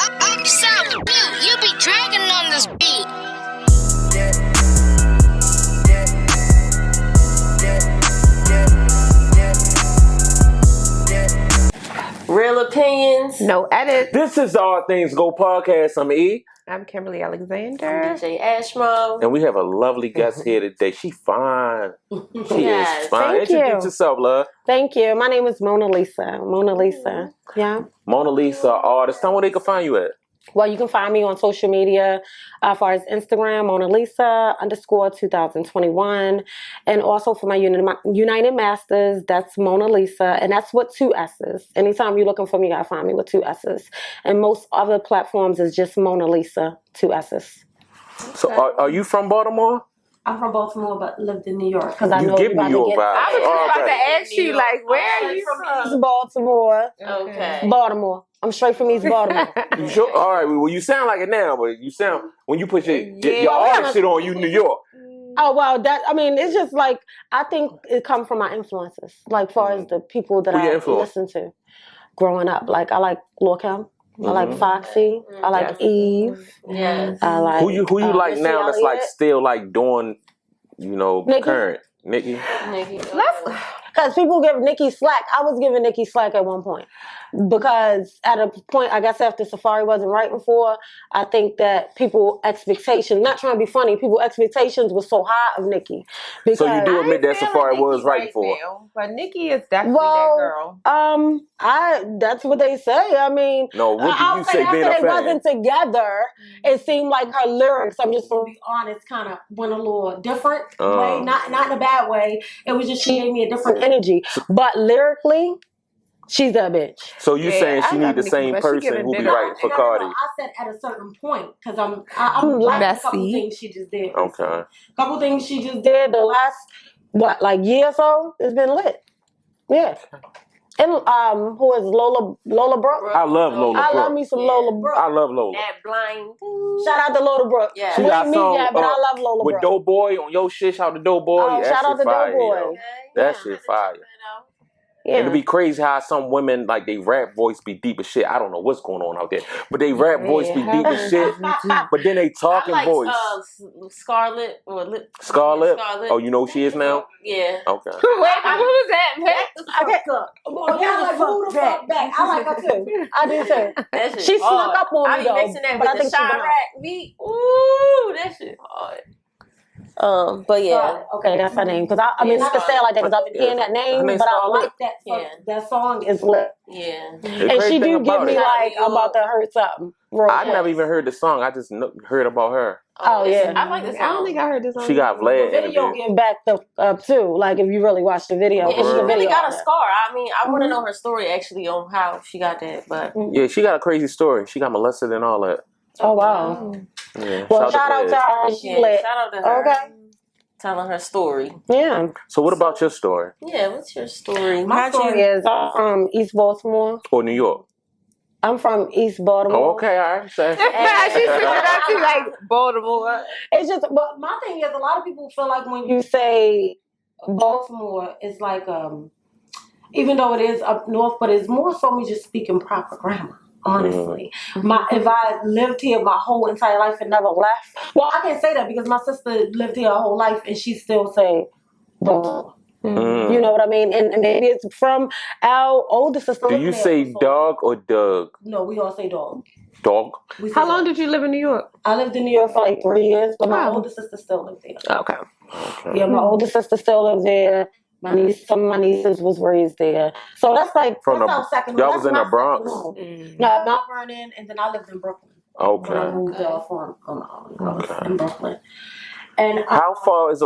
I'm so cute. You be dragging on this beat. Real opinions. No edit. This is the All Things Go podcast. I'm E. I'm Kimberly Alexander. I'm DJ Ashmo. And we have a lovely guest here today. She fine. She is fine. Thank Introduce you. yourself, love. Thank you. My name is Mona Lissa. Mona Lissa. Yeah. Mona Lissa, artist. Tell me where they can find you at. Well, you can find me on social media as far as Instagram, Mona Lissa _2021. And also for my United Masters, that's Mona Lissa. And that's with 2 S's. Anytime you're looking for me, you gotta find me with 2 S's. And most other platforms is just Mona Lissa, 2 S's. So are you from Baltimore? I'm from Baltimore, but lived in New York. Because I You know give New York vibes. I was just about to ask you, like, where are you from? East Baltimore. Okay. Baltimore. I'm straight from East Baltimore. You sure? All right. Well, you sound like it now, but you sound when you put your artist shit on, you New York. Oh, well, it's just like, I think it comes from my influences. Like, far as the people that I listen to growing up. Like, I like Lil' Kim. I like Foxy. I like Eve. Yes. I like Who you like Missy now that's like Elliott. still like doing, Nicki. current? Nicki? Because people give Nicki slack. I was giving Nicki slack at one point. Because at a point, I guess after Safari wasn't writing for, I think that people expectations, not trying to be funny, people expectations were so high of Nicki. So you do admit that Safari was writing for? But Nicki is definitely that girl. That's what they say. I mean, No, what do you say being a after they fan? wasn't together, it seemed like her lyrics, I'm just going to be honest, kind of went a little different way. Not in a bad way. It was just she gave me a different energy. But lyrically, she's that bitch. So you saying she need the same person who be writing for Cardi? I said at a certain point because I'm liking a couple things she just did. Okay. Couple things she just did the last year or so. It's been lit. Yeah. And who is Lola Brooke? I love Lola Brooke. I love me some Lola Brooke. I love Lola. That blind. Shout out to Lola Brooke. Yeah. She got some but I love Lola with Brooke. Doughboy on your shit. Shout out to Doughboy. Oh, shout out to Doughboy. That shit fire. Yeah. And it'd be crazy how some women, like, they rap voice be deep as shit. I don't know what's going on out there. But they rap voice be deep as shit. But then they talking I like, voice. Scarlett. Scarlett? Oh, you know who she is now? Yeah. Okay. Wait, who was that? I like her too. I do too. She snuck up on me though. I be mixing that but I with think the Chirac beat. Ooh, that shit hard. But yeah. Okay, that's her name. Because I mean, I can say it like that because I've been hearing that name, but I like that. That song is lit. Yeah. And she do give me like, I'm about to hurt something. I never even heard the song. I just heard about her. Oh yeah. I like this song. I don't think I heard this song. She got Vlad The in video it. get back up too. Like if you really watch the video, Yeah, she the really video got a on it. scar. I mean, I want to know her story actually on how she got that. But Yeah, she got a crazy story. She got molested and all that. Oh wow. Yeah. Well, shout out to her. She lit. shout out to her. Okay. Telling her story. Yeah. So what about your story? Yeah, what's your story? My story is from East Baltimore. Or New York? I'm from East Baltimore. Oh, okay, all right. Say. She's sitting up to like Baltimore. It's just, but my thing is, a lot of people feel like when you say Baltimore, it's like, even though it is up north, but it's more so me just speaking proper grammar. Honestly, if I lived here my whole entire life and never left, well, I can't say that because my sister lived here her whole life and she still say Baltimore. You know what I mean? And maybe it's from our older sister. Do you say dog or Doug? No, we all say dog. Dog? How long did you live in New York? I lived in New York for like 3 years, but my older sister still lived there. Okay. Yeah, my older sister still lived there. Some of my nieces was raised there. So that's like, second. Y'all was in the Bronx? No, Mount Vernon, and then I lived in Brooklyn. Okay. When I moved in Brooklyn. And how far is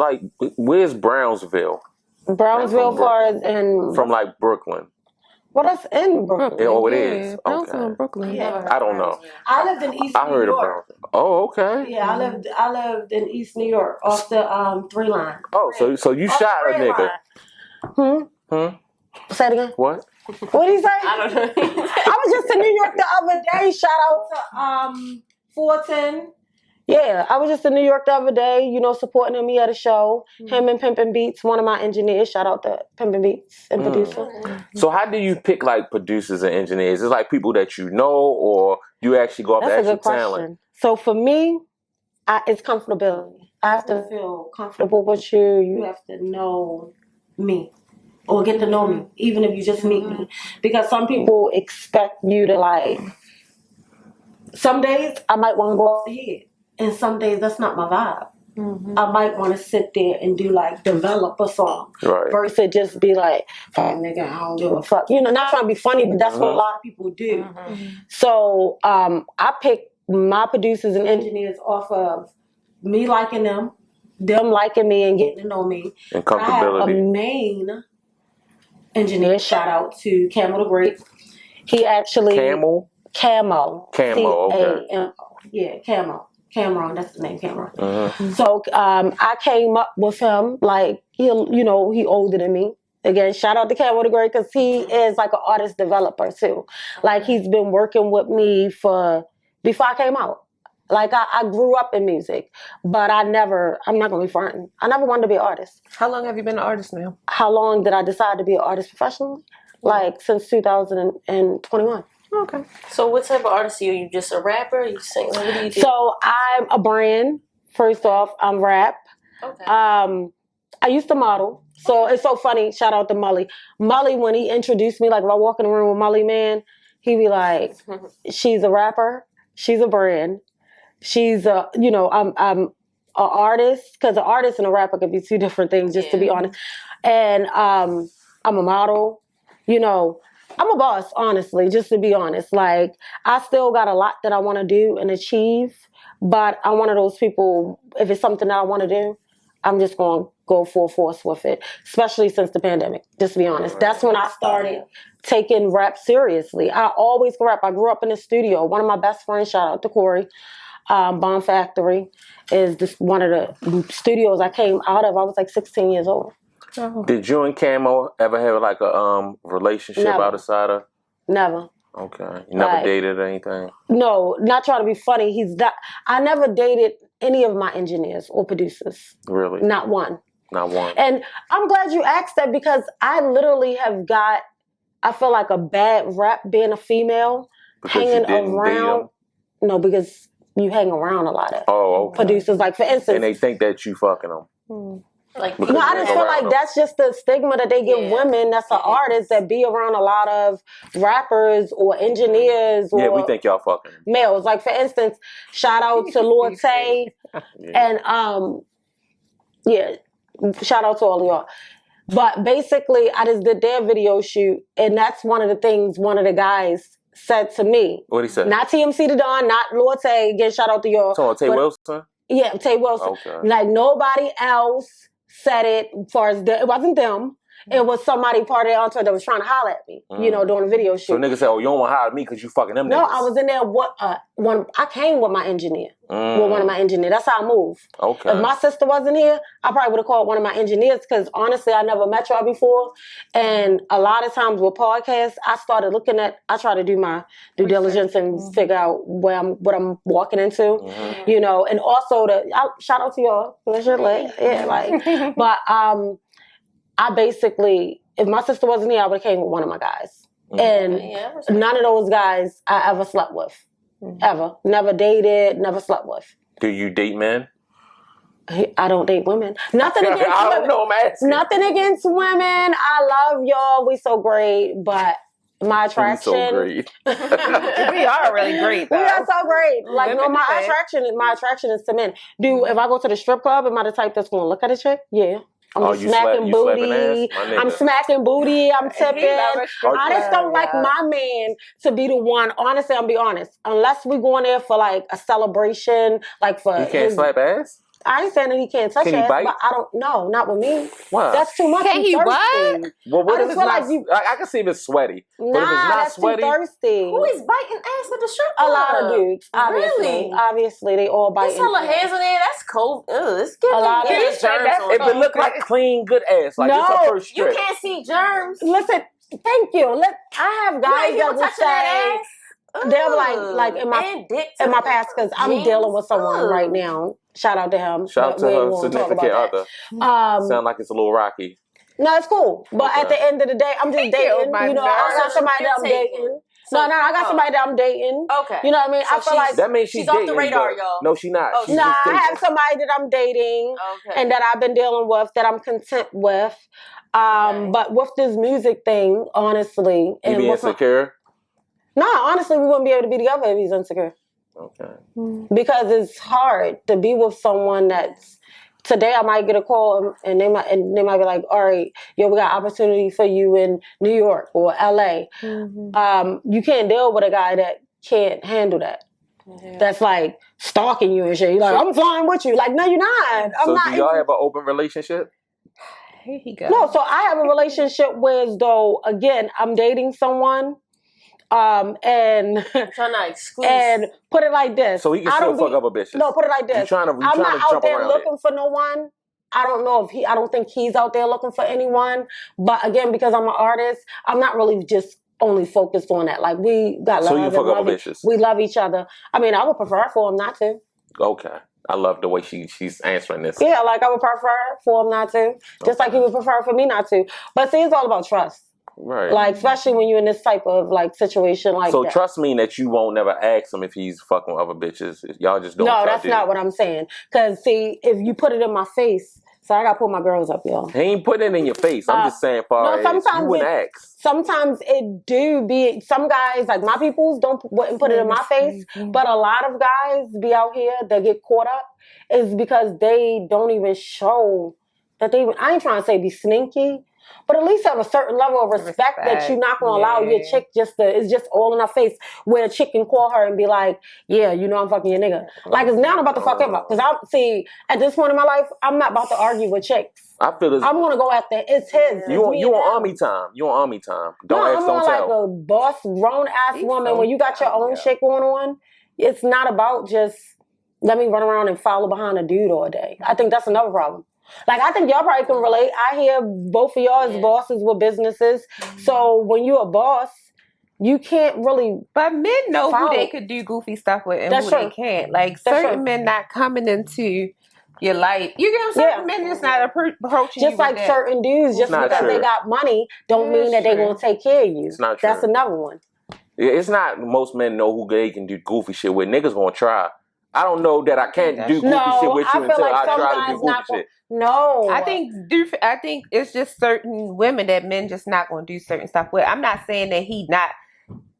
where's Brownsville? Brownsville far as in... From like Brooklyn. Well, that's in Brooklyn. Oh, it is? Brownsville Okay. in Brooklyn. Yeah. I don't know. I lived in East I heard New of York. Brownsville. Oh, okay. Yeah, I lived in East New York off the 3 line. Oh, so you shot a nigga. Say it again. What? What did he say? I don't know. I was just in New York the other day. Shout out to 410. Yeah, I was just in New York the other day, you know, supporting him. He had a show. Him and Pimpin' Beats, one of my engineers. Shout out to Pimpin' Beats and producer. So how do you pick like producers and engineers? Is it like people that you know, or you actually go off the actual talent? So for me, it's comfortability. I have to feel comfortable with you. You have to know me. Or get to know me, even if you just meet me. Because some people expect you to like, some days I might want to go off the head. And some days that's not my vibe. I might want to sit there and do like develop a song. Right. Versus just be like, fuck nigga, I don't give a fuck. You know, not trying to be funny, but that's what a lot of people do. So I pick my producers and engineers off of me liking them liking me and getting to know me. And comfortability. I have a main engineer, shout out to Camo the Great. He actually Camo, C-A-M-O. okay. Yeah, Cameron, that's the name, Cameron. So I came up with him, like, he older than me. Again, shout out to Camo the Great, because he is like an artist developer too. Like, he's been working with me before I came out. Like, I grew up in music, but I'm not going to be fronting. I never wanted to be an artist. How long have you been an artist now? How long did I decide to be an artist professionally? Like, since 2021. Okay. So what type of artist are you? You just a rapper? You sing? What do you do? So I'm a brand. First off, I'm rap. Okay. I used to model. So it's so funny. Shout out to Mully. Mully, when he introduced me, like if I walk in the room with Mully, man, he'd be like, she's a rapper. She's a brand. She's I'm an artist, because an artist and a rapper could be two different things, just to be honest. And I'm a model. You know, I'm a boss, honestly, just to be honest. Like, I still got a lot that I want to do and achieve, but I'm one of those people, if it's something that I want to do, I'm just going to go full force with it, especially since the pandemic, just to be honest. That's when I started taking rap seriously. I always rap. I grew up in the studio. One of my best friends, shout out to Corey, Bomb Factory, is one of the studios I came out of. I was like 16 years old. Did you and Camo ever have like a relationship outside of? Never. Okay. You never dated or anything? No, not trying to be funny. I never dated any of my engineers or producers. Really? Not one. Not one. And I'm glad you asked that, because I literally have got, I feel like a bad rap being a female, because hanging you didn't around. Date them? No, because you hang around a lot of producers. Like, for instance. And they think that you fucking them. Like, no, I just feel like that's just the stigma that they give women that's an artist, that be around a lot of rappers or engineers or we think y'all fucking males. Like, for instance, shout out to Lord Tay and shout out to all of y'all. But basically, I just did their video shoot, and that's one of the things one of the guys said to me. What'd he say? Not TMC the Don, not Lord Tay. Again, shout out to y'all. So Tay Wilson? Yeah, Tay Wilson. Okay. Like, nobody else said it, as far as it wasn't them. It was somebody part of the entourage that was trying to holler at me, during the video shoot. So niggas say, you don't want to holler at me because you fucking them niggas. No, I was in there, I came with my engineer, with one of my engineers. That's how I move. Okay. If my sister wasn't here, I probably would have called one of my engineers, because honestly, I never met y'all before. And a lot of times with podcasts, I try to do my due diligence and figure out what I'm walking into, and also shout out to y'all. But I basically, if my sister wasn't here, I would have came with one of my guys. And none of those guys I ever slept with. Ever. Never dated, never slept with. Do you date men? I don't date women. Nothing against women. I don't know, I'm asking. Nothing against women. I love y'all. We so great. But my attraction. We so great. We are really great, though. We are so great. Like, no, my attraction is to men. If I go to the strip club, am I the type that's going to look at a chick? Yeah. I'm smacking booty. I'm smacking booty. I'm tipping. I just don't like my man to be the one. Honestly, I'm be honest. Unless we going there for like a celebration, like for. You can't slap ass? I ain't saying that he can't touch Can he ass, bite? but I don't know. Not with me. Why? That's too much. Can he what? Well, what if it's not? Like I can see if it's sweaty. But if it's not that's sweaty, too thirsty. who is biting ass at the strip club? A lot of dudes. Obviously. Really? Obviously, they all bite. There's hella hands in there. That's cold. Ugh, it's getting A lot of germs on if it look like clean, good ass, like it's a first strip. You can't see germs. Listen, thank you. I have guys that will say. they're like in my past, because I'm dealing with someone right now. Shout out to him. Shout out to her significant other. Sound like it's a little rocky. No, it's cool. But at the end of the day, I'm just dating. You know, I got somebody that I'm dating. No, I got somebody that I'm dating. Okay. You know what I mean? So I feel like that means she's dating, off the radar, y'all. No, she's not. I have somebody that I'm dating and that I've been dealing with that I'm content with. But with this music thing, honestly, you be insecure? No, honestly, we wouldn't be able to be together if he's insecure. Okay. Because it's hard to be with someone that's. Today I might get a call and they might be like, all right, yo, we got opportunity for you in New York or LA. You can't deal with a guy that can't handle that. That's like stalking you and shit. You're like, I'm flying with you. Like, no, you're not. So do y'all have an open relationship? Here he goes. No, so I have a relationship where, though, again, I'm dating someone. And trying to exclude. And put it like this. So he can still fuck other bitches. No, put it like this. I'm not out there looking for no one. I don't think he's out there looking for anyone. But again, because I'm an artist, I'm not really just only focused on that. Like, we got love. So you fuck other bitches. We love each other. I mean, I would prefer for him not to. Okay. I love the way she's answering this. Yeah, like I would prefer for him not to. Just like he would prefer for me not to. But see, it's all about trust. Right. Like, especially when you're in this type of like situation like that. So trust mean that you won't never ask him if he's fucking with other bitches. Y'all just don't. No, that's not what I'm saying. Because see, if you put it in my face, so I gotta put my girls up, y'all. He ain't putting it in your face. I'm just saying, you wouldn't ask. Sometimes it do be. Some guys, like my peoples, wouldn't put it in my face. But a lot of guys be out here that get caught up is because they don't even show that they. I ain't trying to say be sneaky. But at least have a certain level of respect that you're not going to allow your chick it's just all in her face, where a chick can call her and be like, yeah, you know I'm fucking your nigga. Like, it's now I'm about to fuck him up. Because at this point in my life, I'm not about to argue with chicks. I feel I'm going to go after it's his. You want army time. You want army time. Don't ask, don't tell. I'm like a boss, grown-ass woman. When you got your own shit going on, it's not about just let me run around and follow behind a dude all day. I think that's another problem. Like, I think y'all probably can relate. I hear both of y'all as bosses with businesses. So when you're a boss, you can't really. But men know who they could do goofy stuff with and who they can't. Like, certain men not coming into your life. You get what I'm saying? Men just not approaching you. Just like certain dudes, just because they got money, don't mean that they're going to take care of you. It's not true. That's another one. It's not most men know who they can do goofy shit with. Niggas going to try. I don't know that I can't do goofy shit with you until I try to do goofy shit. No, I think it's just certain women that men just not going to do certain stuff with. I'm not saying that he not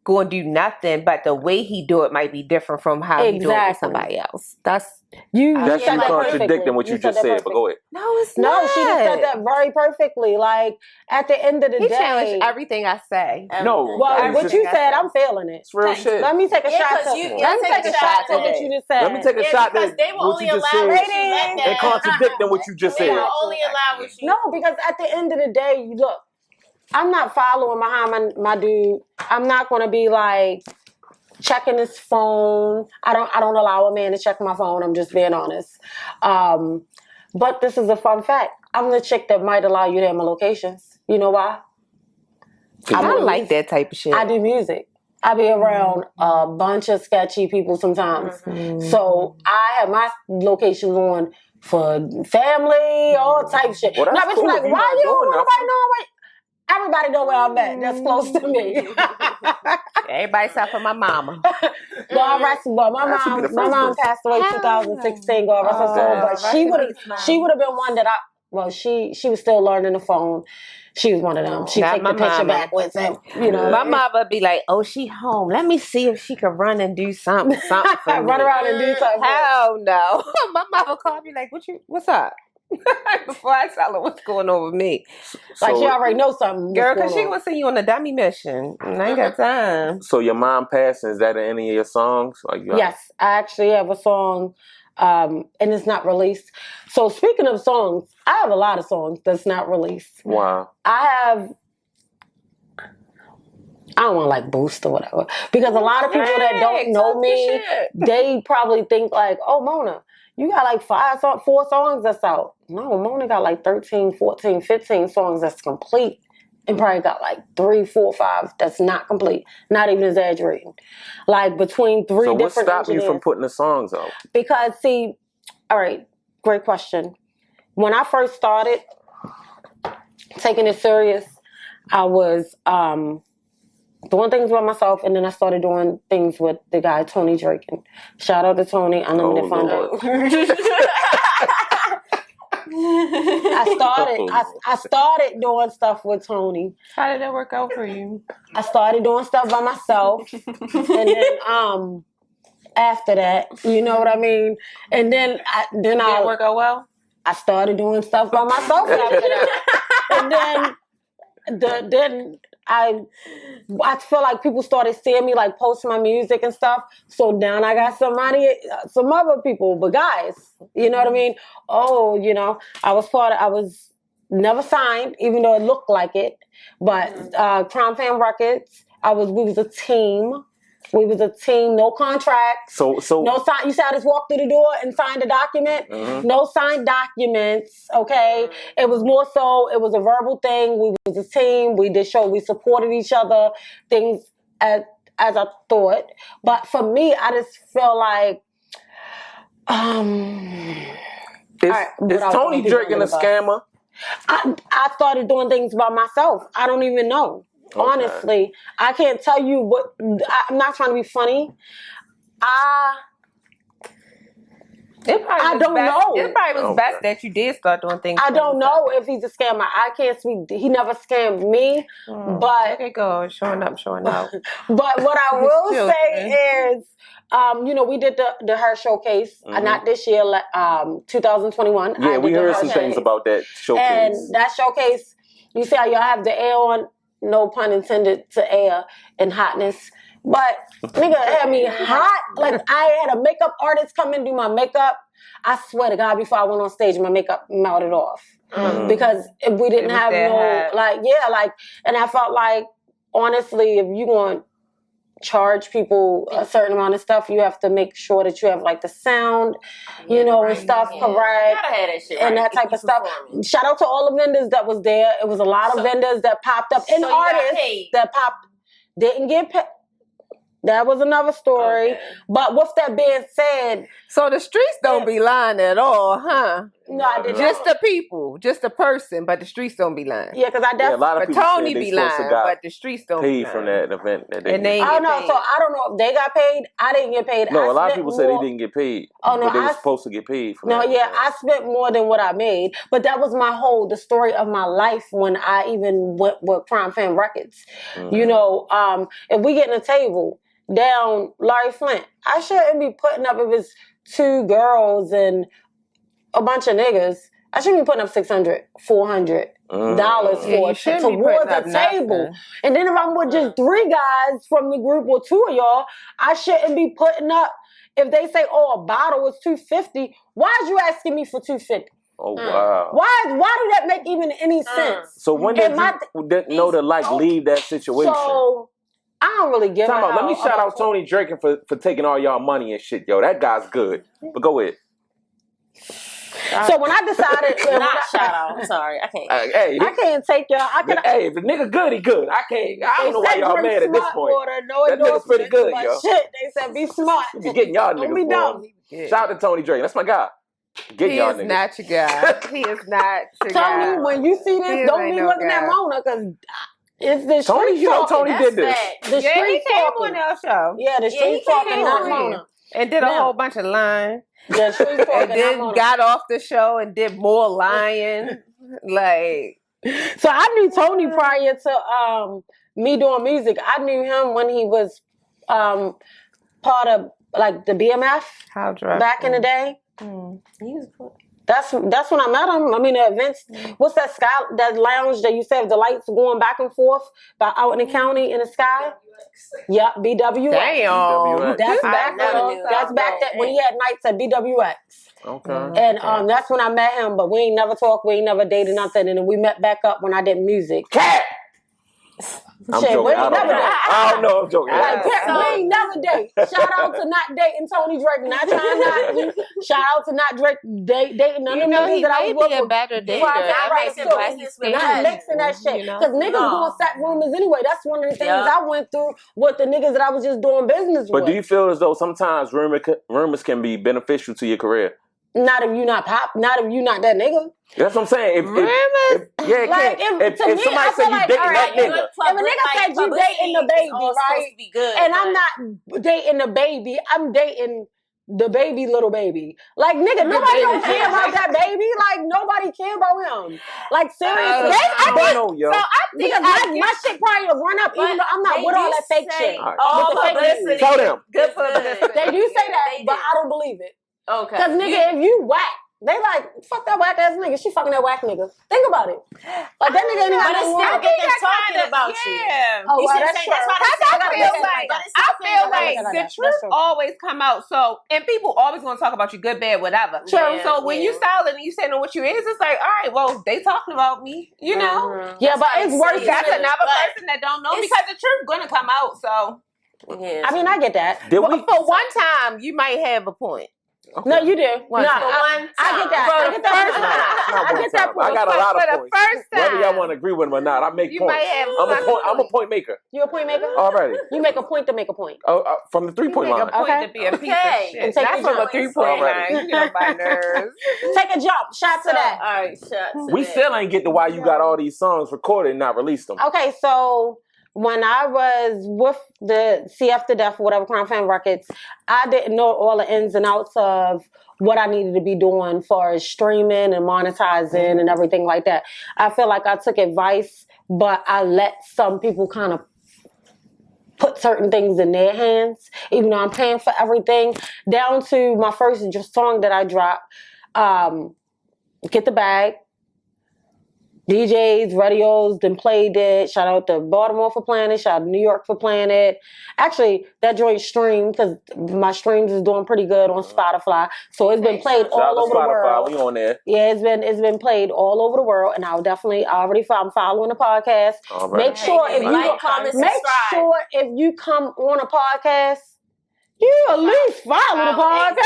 going to do nothing, but the way he do it might be different from how he do it with somebody else. That's you contradicting what you just said. But go ahead. No, it's not. No, she just said that very perfectly. Like, at the end of the day, challenged everything I say. No, well, what you said, I'm feeling it. It's real shit. Let me take a shot to what you just said. Let me take a shot because they will only allow ratings and contradicting what you just said. They will only allow what you. No, because at the end of the day, look, I'm not following behind my dude. I'm not going to be like checking his phone. I don't allow a man to check my phone. I'm just being honest. But this is a fun fact. I'm the chick that might allow you to have my locations. You know why? I like that type of shit. I do music. I be around a bunch of sketchy people sometimes. So I have my locations on for family, all type of shit. Well, now, cool. like, why you don't nobody know? Everybody know where I'm at. That's close to me. Everybody except for my mama. God rest her soul. My mom passed away 2016. God rest her soul. But she would have been one that she was still learning the phone. She was one of them. She take the picture backwards and, you know. My mama be like, oh, she home. Let me see if she can run and do something for me. Run around and do something. Hell no. My mama called me like, what's up? Before I tell her what's going on with me. Like, she already knows something. Girl, because she was sending you on a dummy mission. And I ain't got time. So your mom passing, is that in any of your songs? Yes, I actually have a song, and it's not released. So speaking of songs, I have a lot of songs that's not released. Wow. I don't want to like boost or whatever. Because a lot of people that don't know me, they probably think like, oh, Mona, you got like 4 songs that's out. No, Mona got like 13, 14, 15 songs that's complete and probably got like 3, 4, 5. That's not complete. Not even exaggerating. Like between 3 So different what stopped engineers. you from putting the songs out? Because see, all right, great question. When I first started taking it serious, I was doing things by myself, and then I started doing things with the guy Tony Drake. And shout out to Tony, Unlimited Fun. I started doing stuff with Tony. How did that work out for you? I started doing stuff by myself, and then after that, you know what I mean. And then Did it work out well? I started doing stuff by myself after that, and then I feel like people started seeing me like post my music and stuff. So now I got some other people, but guys, you know what I mean? Oh, you know, I was never signed, even though it looked like it. But Crime Fam Records, we was a team. We was a team, no contract. So no sign. You said I just walked through the door and signed a document. Mm-hmm. No signed documents. Okay, it was more so. It was a verbal thing. We was a team. We did show. We supported each other. Things as I thought. But for me, I just feel like, is Tony Drake a scammer? I started doing things by myself. I don't even know. Okay. Honestly, I can't tell you what. I'm not trying to be funny. I don't know. It probably was best that you did start doing things. I don't know if he's a scammer. I can't speak. He never scammed me. But okay, go showing up. But what I will say is, you know, we did the Her Showcase. Not this year. 2021. Yeah, we heard some things about that showcase. And that showcase, you see how y'all have the air on. No pun intended to air and hotness. But nigga had me hot. Like I had a makeup artist come in and do my makeup. I swear to God, before I went on stage, my makeup melted off. Because we didn't have no, and I felt like, honestly, if you're going to charge people a certain amount of stuff, you have to make sure that you have like the sound, you know, and stuff correct. You gotta have that shit, and that type of stuff. Shout out to all the vendors that was there. It was a lot of vendors that popped up, and artists that didn't get paid. That was another story. Okay. But with that being said, so the streets don't be lying at all, huh? No, I didn't. Just the people, just the person, but the streets don't be lying. Yeah, because I definitely. A lot of people Tony be lying, but the streets don't be lying. From that event. I don't know. So I don't know if they got paid. I didn't get paid. No, a lot of people said they didn't get paid. Oh no, but they were supposed to get paid from that. Yeah, I spent more than what I made. But that was the story of my life when I even went with Crime Fam Records. You know, if we get in a table down Larry Flint, I shouldn't be putting up, if it's 2 girls and a bunch of niggas, I shouldn't be putting up $600, $400 for it towards a table. Nothing. And then if I'm with just 3 guys from the group or 2 of y'all, I shouldn't be putting up, if they say, a bottle is $250, why is you asking me for $250? Oh wow! Why do that make even any sense? So when did you know to leave that situation? So I don't really give a hell. Let me shout out Tony Drake for taking all y'all money and shit, yo. That guy's good. But go ahead. So when I decided, shout out. I'm sorry, I can't. I can't take y'all. Hey, if the nigga good, he good. I can't. I don't know why y'all mad at this point. That nigga's pretty good, yo. Shit, they said be smart. You be getting y'all niggas. Don't be dumb. Shout out to Tony Drake. That's my guy. He is not your guy. He is not your guy. Tony, when you see this, don't be looking at Mona, because it's the street Tony, you know Tony did this. The street talking. On our show. Yeah, the street talking, not Mona. And did a whole bunch of lying. The street talking, and then got off the show and did more lying. Like, so I knew Tony prior to me doing music. I knew him when he was part of like the BMF back in the day. That's when I met him. I mean, the events. What's that lounge that you said the lights going back and forth out in the county in the sky? Yep, BWX. Damn. That's back when he had nights at BWX. Okay. And that's when I met him, but we ain't never talked, we ain't never dated nothing, and then we met back up when I did music. Cat! I'm Shit, joking. we ain't never date. I don't know. I'm joking. Like, we ain't never date. Shout out to not dating Tony Drake. Not trying to knock you. Shout out to not Drake dating none of the niggas that I was with. He may be a better dater. Not mixing that shit. Because niggas going set rumors anyway. That's one of the things I went through with the niggas that I was just doing business with. But do you feel as though sometimes rumors can be beneficial to your career? Not if you not that nigga. That's what I'm saying. If somebody say you dating that nigga. If a nigga said you dating the baby, right? And I'm not dating the baby, I'm dating the baby, little baby. Like, nigga, nobody don't care about that baby. Like, nobody care about him. Like, seriously. I don't know, yo. So I think my shit probably will run up, even though I'm not with all that fake shit. All publicity. Tell them. Good publicity. They do say that, but I don't believe it. Okay. Because, nigga, if you whack, they like, fuck that whack ass nigga. She fucking that whack nigga. Think about it. Like, that nigga ain't even got no But it's still talking about you. Oh, well, that's true. I feel like the truth always come out. So, and people always gonna talk about you, good, bad, whatever. True. So when you silent and you say know what you is, it's like, all right, well, they talking about me, you know. Yeah, but it's worse. That's another person that don't know because the truth gonna come out. So, yeah. I mean, I get that. For one time, you might have a point. Okay. No, you do. I get that. I get that point. I got a lot of For the points. first time. Whether y'all want to agree with them or not, I make You points. might have I'm a point maker. You a point maker? Already. You make a point to make a point. From the 3-point line. Make a point to be a piece of shit. Not from a 3-point line. You get on my nerves. Take a jump. Shot to that. All right, shot to We that. still ain't get to why you got all these songs recorded and not released them. Okay, so when I was with the CF to Death, whatever, Crown Fan Records, I didn't know all the ins and outs of what I needed to be doing for as streaming and monetizing and everything like that. I feel like I took advice, but I let some people kind of put certain things in their hands, even though I'm paying for everything, down to my first song that I dropped, Get the Bag. DJs, radios, then played it. Shout out to Baltimore for playing it. Shout out to New York for playing it. Actually, that joint streamed because my streams is doing pretty good on Spotify. So it's been played all over the world. We on there. Yeah, it's been played all over the world, and I'm following the podcast. All right. Make sure if you come on a podcast, you at least follow the podcast.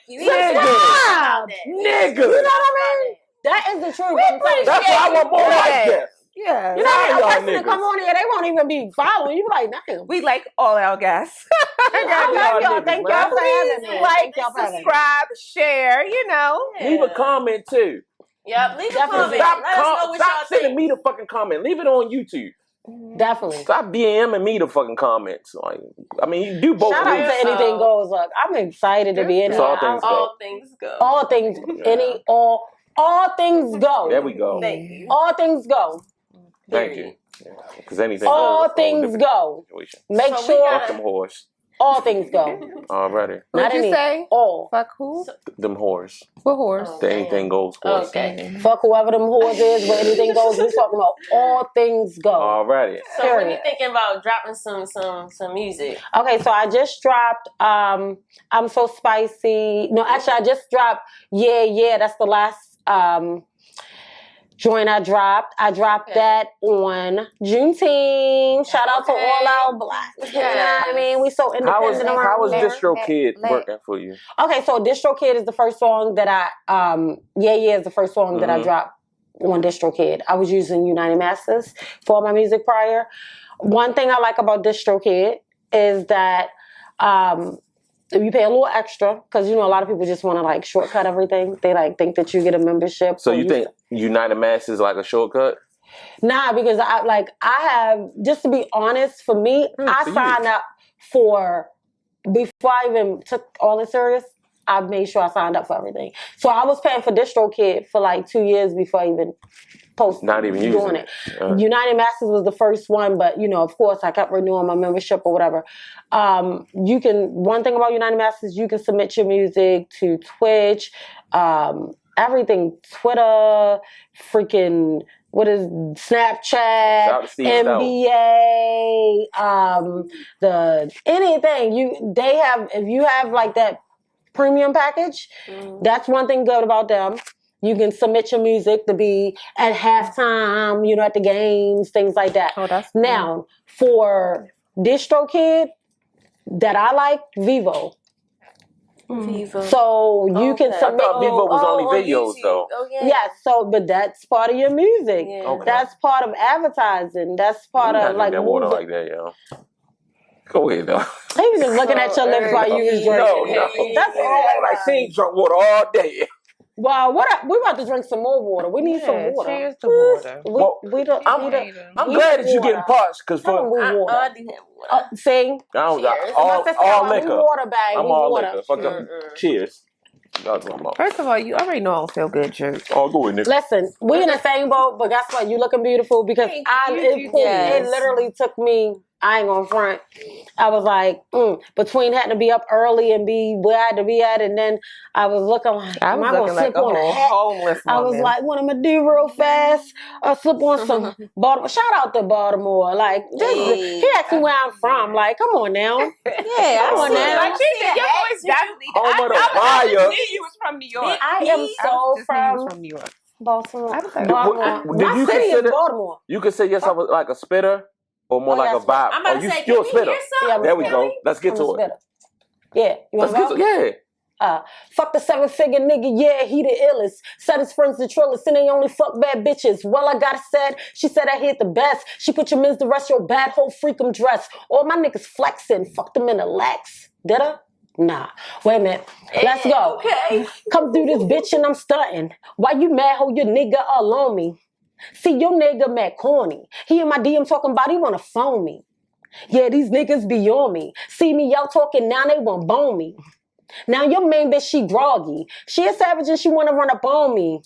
Subscribe, nigga. You know what I mean? That is the truth. That's why I want more like that. Yeah. You know, a person that come on here, they won't even be following. You be like, damn. We like all our guests. I love y'all. Thank y'all for having me. Like, subscribe, share, you know. Leave a comment too. Yep, leave a comment. Stop sending me the fucking comment. Leave it on YouTube. Definitely. Stop DMing me the fucking comments. Like, I mean, you do both. Shout out to Anything Goes. Look, I'm excited to be in here. All things go. All things. All things go. There we go. Thank you. All things go. Thank you. Because anything. All things go. Make sure. Fuck them whores. All things go. Already. What'd you say? All. Fuck who? Them whores. What whores? The anything goes whores. Okay. Fuck whoever them whores is, where anything goes. We're talking about all things go. Already. So when you thinking about dropping some music? Okay, so I just dropped I'm So Spicy. No, actually I just dropped Yeah, that's the last joint I dropped. I dropped that on Juneteenth. Shout out to all our blacks. You know what I mean? We so independent around How was here. DistroKid working for you? Okay, so DistroKid is the first song that I is the first song that I dropped on DistroKid. I was using United Masters for my music prior. One thing I like about DistroKid is that you pay a little extra, because you know a lot of people just want to like shortcut everything. They like think that you get a membership. So you think United Mass is like a shortcut? Nah, because I have, just to be honest, for me, I signed up for, before I even took all this serious, I made sure I signed up for everything. So I was paying for DistroKid for like 2 years before I even not even doing it. United Masters was the first one, but you know, of course, I kept renewing my membership or whatever. One thing about United Masters, you can submit your music to Twitch, everything, Twitter, freaking, what is Snapchat, NBA, anything. If you have like that premium package, that's one thing good about them. You can submit your music to be at halftime, you know, at the games, things like that. Oh, that's cool. Now, for DistroKid, that I like, Vivo. So you can submit. I thought Vivo was only videos, though. Oh, yeah. Yes, so but that's part of your music. Yeah. Okay. That's part of advertising. That's part of like that water moving. like that, yo. Go ahead, though. He was just looking at your lips while you was drinking. No. That's all. Like she drunk water all day. Well, we about to drink some more water. We need some water. Cheers to water. We don't. I'm we glad that need you're getting water. parched because Come on, we I water. do have water. See, I don't got Cheers. all liquor. Water bag. I'm we all water. liquor. Fuck them. Cheers. That's what I'm on. First of all, you already know I don't feel good, jerk. Oh, go ahead, Nick. Listen, we in the same boat, but guess what? You looking beautiful because it literally took me. I ain't gonna front. I was like, between having to be up early and be where I had to be at, and then I was looking like, I was looking like a whole homeless woman. I was like, what am I do real fast? Slip on some Baltimore. Shout out to Baltimore. Like, he asked me where I'm from. Like, come on now. Yeah, come on now. Like, your voice definitely. Home of the I fire. knew you was from New York. I am so from New York. Baltimore. I was like, Baltimore. Did My you city is consider- Baltimore. You consider yourself like a spitter or more like a vibe? I'm about Oh, to you say, still can we spitter. hear something? There we go. Let's get to it. Better. Yeah, you want Let's to get go? to yeah. Fuck the 7-figure nigga, yeah, he the illest. Said his friends the trillest, and they only fuck bad bitches. Well, I got said, she said I hit the best. She put your men's to rest, your bad whole freak 'em dress. All my niggas flexing, fuck them in the legs. Did I? Nah. Wait a minute. Let's go. Okay. Come through this bitch and I'm stunting. Why you mad how your nigga all on me? See, your nigga mad corny. He in my DM talking about he wanna phone me. Yeah, these niggas be on me. See me out talking, now they want bone me. Now your main bitch, she groggy. She a savage and she wanna run up on me.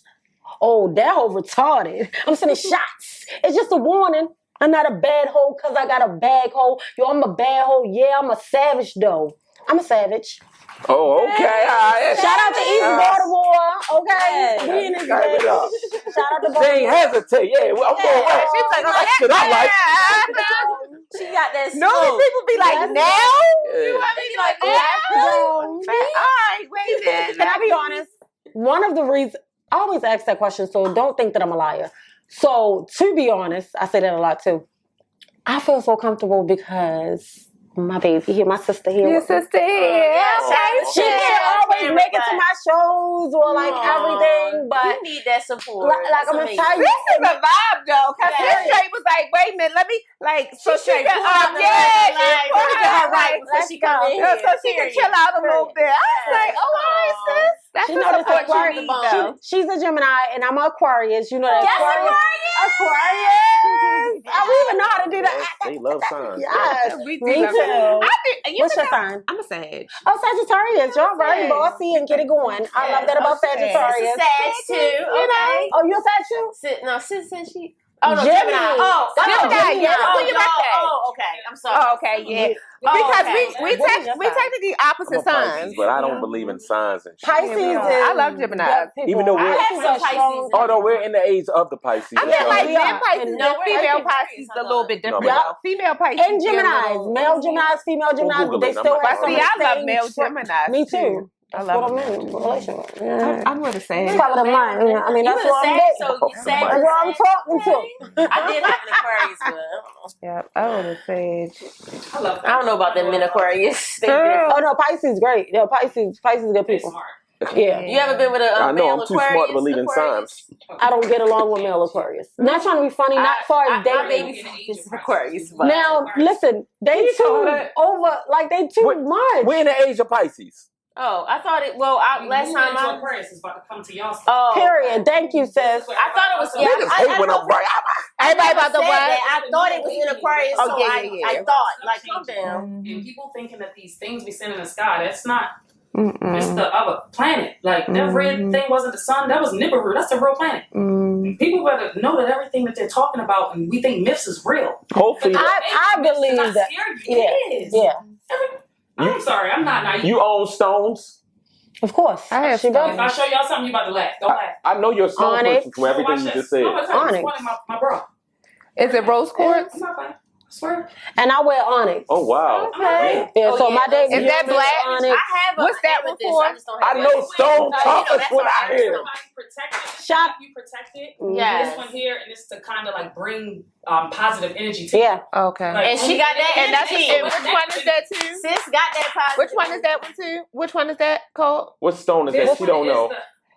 Oh, that hoe retarded. I'm sending shots. It's just a warning. I'm not a bad hoe cause I got a bag hoe. Yo, I'm a bad hoe. Yeah, I'm a savage though. I'm a savage. Oh, okay. Shout out to East Baltimore. Okay. We in this bitch. Shout out to Baltimore. They ain't hesitate. Yeah, well, I'm going right. She's like, That's shit I like. She got that No, smoke. people be like, now? Yeah. You want me to be like, All right, wait a minute. Can I be honest? One of the reasons, I always ask that question, so don't think that I'm a liar. So, to be honest, I say that a lot too. I feel so comfortable because my baby here, my sister here. Your sister here. She can't always make it to my shows or like everything, but you need that support. like I'm gonna tell you, This is a vibe though, because this straight was like, wait a minute, let me like so she can she come in so she can chill out a little bit. I was like, oh, all right, sis. That's she the know this support you Aquarius. need though. She's a Gemini and I'm an Aquarius. You know that Aquarius. I don't even know how to do that. They love signs. Yes, We me love too. it. What's your sign? I'm a Sag. Oh, Sagittarius. Y'all very bossy and get it going. I love that about Sagittarius. Sag too. Okay. Oh, you're a Sag too? No, since she. Oh no, Gemini. Gemini. Gemini. Yeah, Oh, who you birthday? oh, okay. I'm sorry. Oh, okay, yeah. Oh, Because okay. we technically I'm opposite a Pisces, signs. but I don't believe in signs and shit. Pisces is... I love Gemini. Even though we're... I have some Pisces. Although we're in the age of the Pisces. I feel like Yeah. men Pisces No, and female Pisces is a little bit different. No, though. Female Pisces. And Geminis. Male Geminis, female Geminis, Google they it. still I'm have not some See, I love same male tra- Geminis. Me too. I That's love what them. I mean. Relationship. Yeah. I'm with a Sag. Top of the mind. Yeah. I mean, that's You what I'm a Sag, dating. so you Sag. That's what I'm talking to. I did have an Aquarius, but I don't know. Yeah, I would have Sag. I don't know about them in Aquarius. They Girl. Oh no, Pisces great. No, Pisces good people. Yeah. You ever been with a I know, male I'm too Aquarius? smart to believe in Aquarius? signs. I don't get along with male Aquarius. Not trying to be funny, not far as My dating. baby's Aquarius. But Now, listen, they too over, like they too much. We're in the age of Pisces. oh, I thought it. Well, last time I. Aquarius is about to come to y'all. Oh, Period. Thank you, sis. I thought it was. Yeah, Niggas hate when I'm right. Everybody about the said what? that. I thought it was in Aquarius, Oh, so yeah. I thought, like, calm down. And people thinking that these things we send in the sky, that's not. Mm-mm. It's the other planet. Like that red thing wasn't the sun. That was Nibiru. That's the real planet. People better know that everything that they're talking about and we think myths is real. Hopefully, I believe It's not that. scary. Yeah. It is. Yeah. I'm sorry. I'm not naive. you own stones. Of course. I have She if does. I show y'all something, you about to laugh. Don't laugh. I know your stone Onyx. person from everything Watch you this. just said. No, it's not. Onyx. It's one of my bra. Is it rose quartz? I'm not playing. Swear. And I wear onyx. Oh wow. Okay. Yeah, so my day Is that black? onyx. What's that one for? I know stone toughest what I hear. Shot. You protect it. Yes. This one here, and it's to kind of like bring positive energy to you. Yeah. Okay. Like, And she got that And that's energy. and which one is that too? Sis got that positive. Which one is that one too? Which one is that called? What stone is This that? She one don't is know.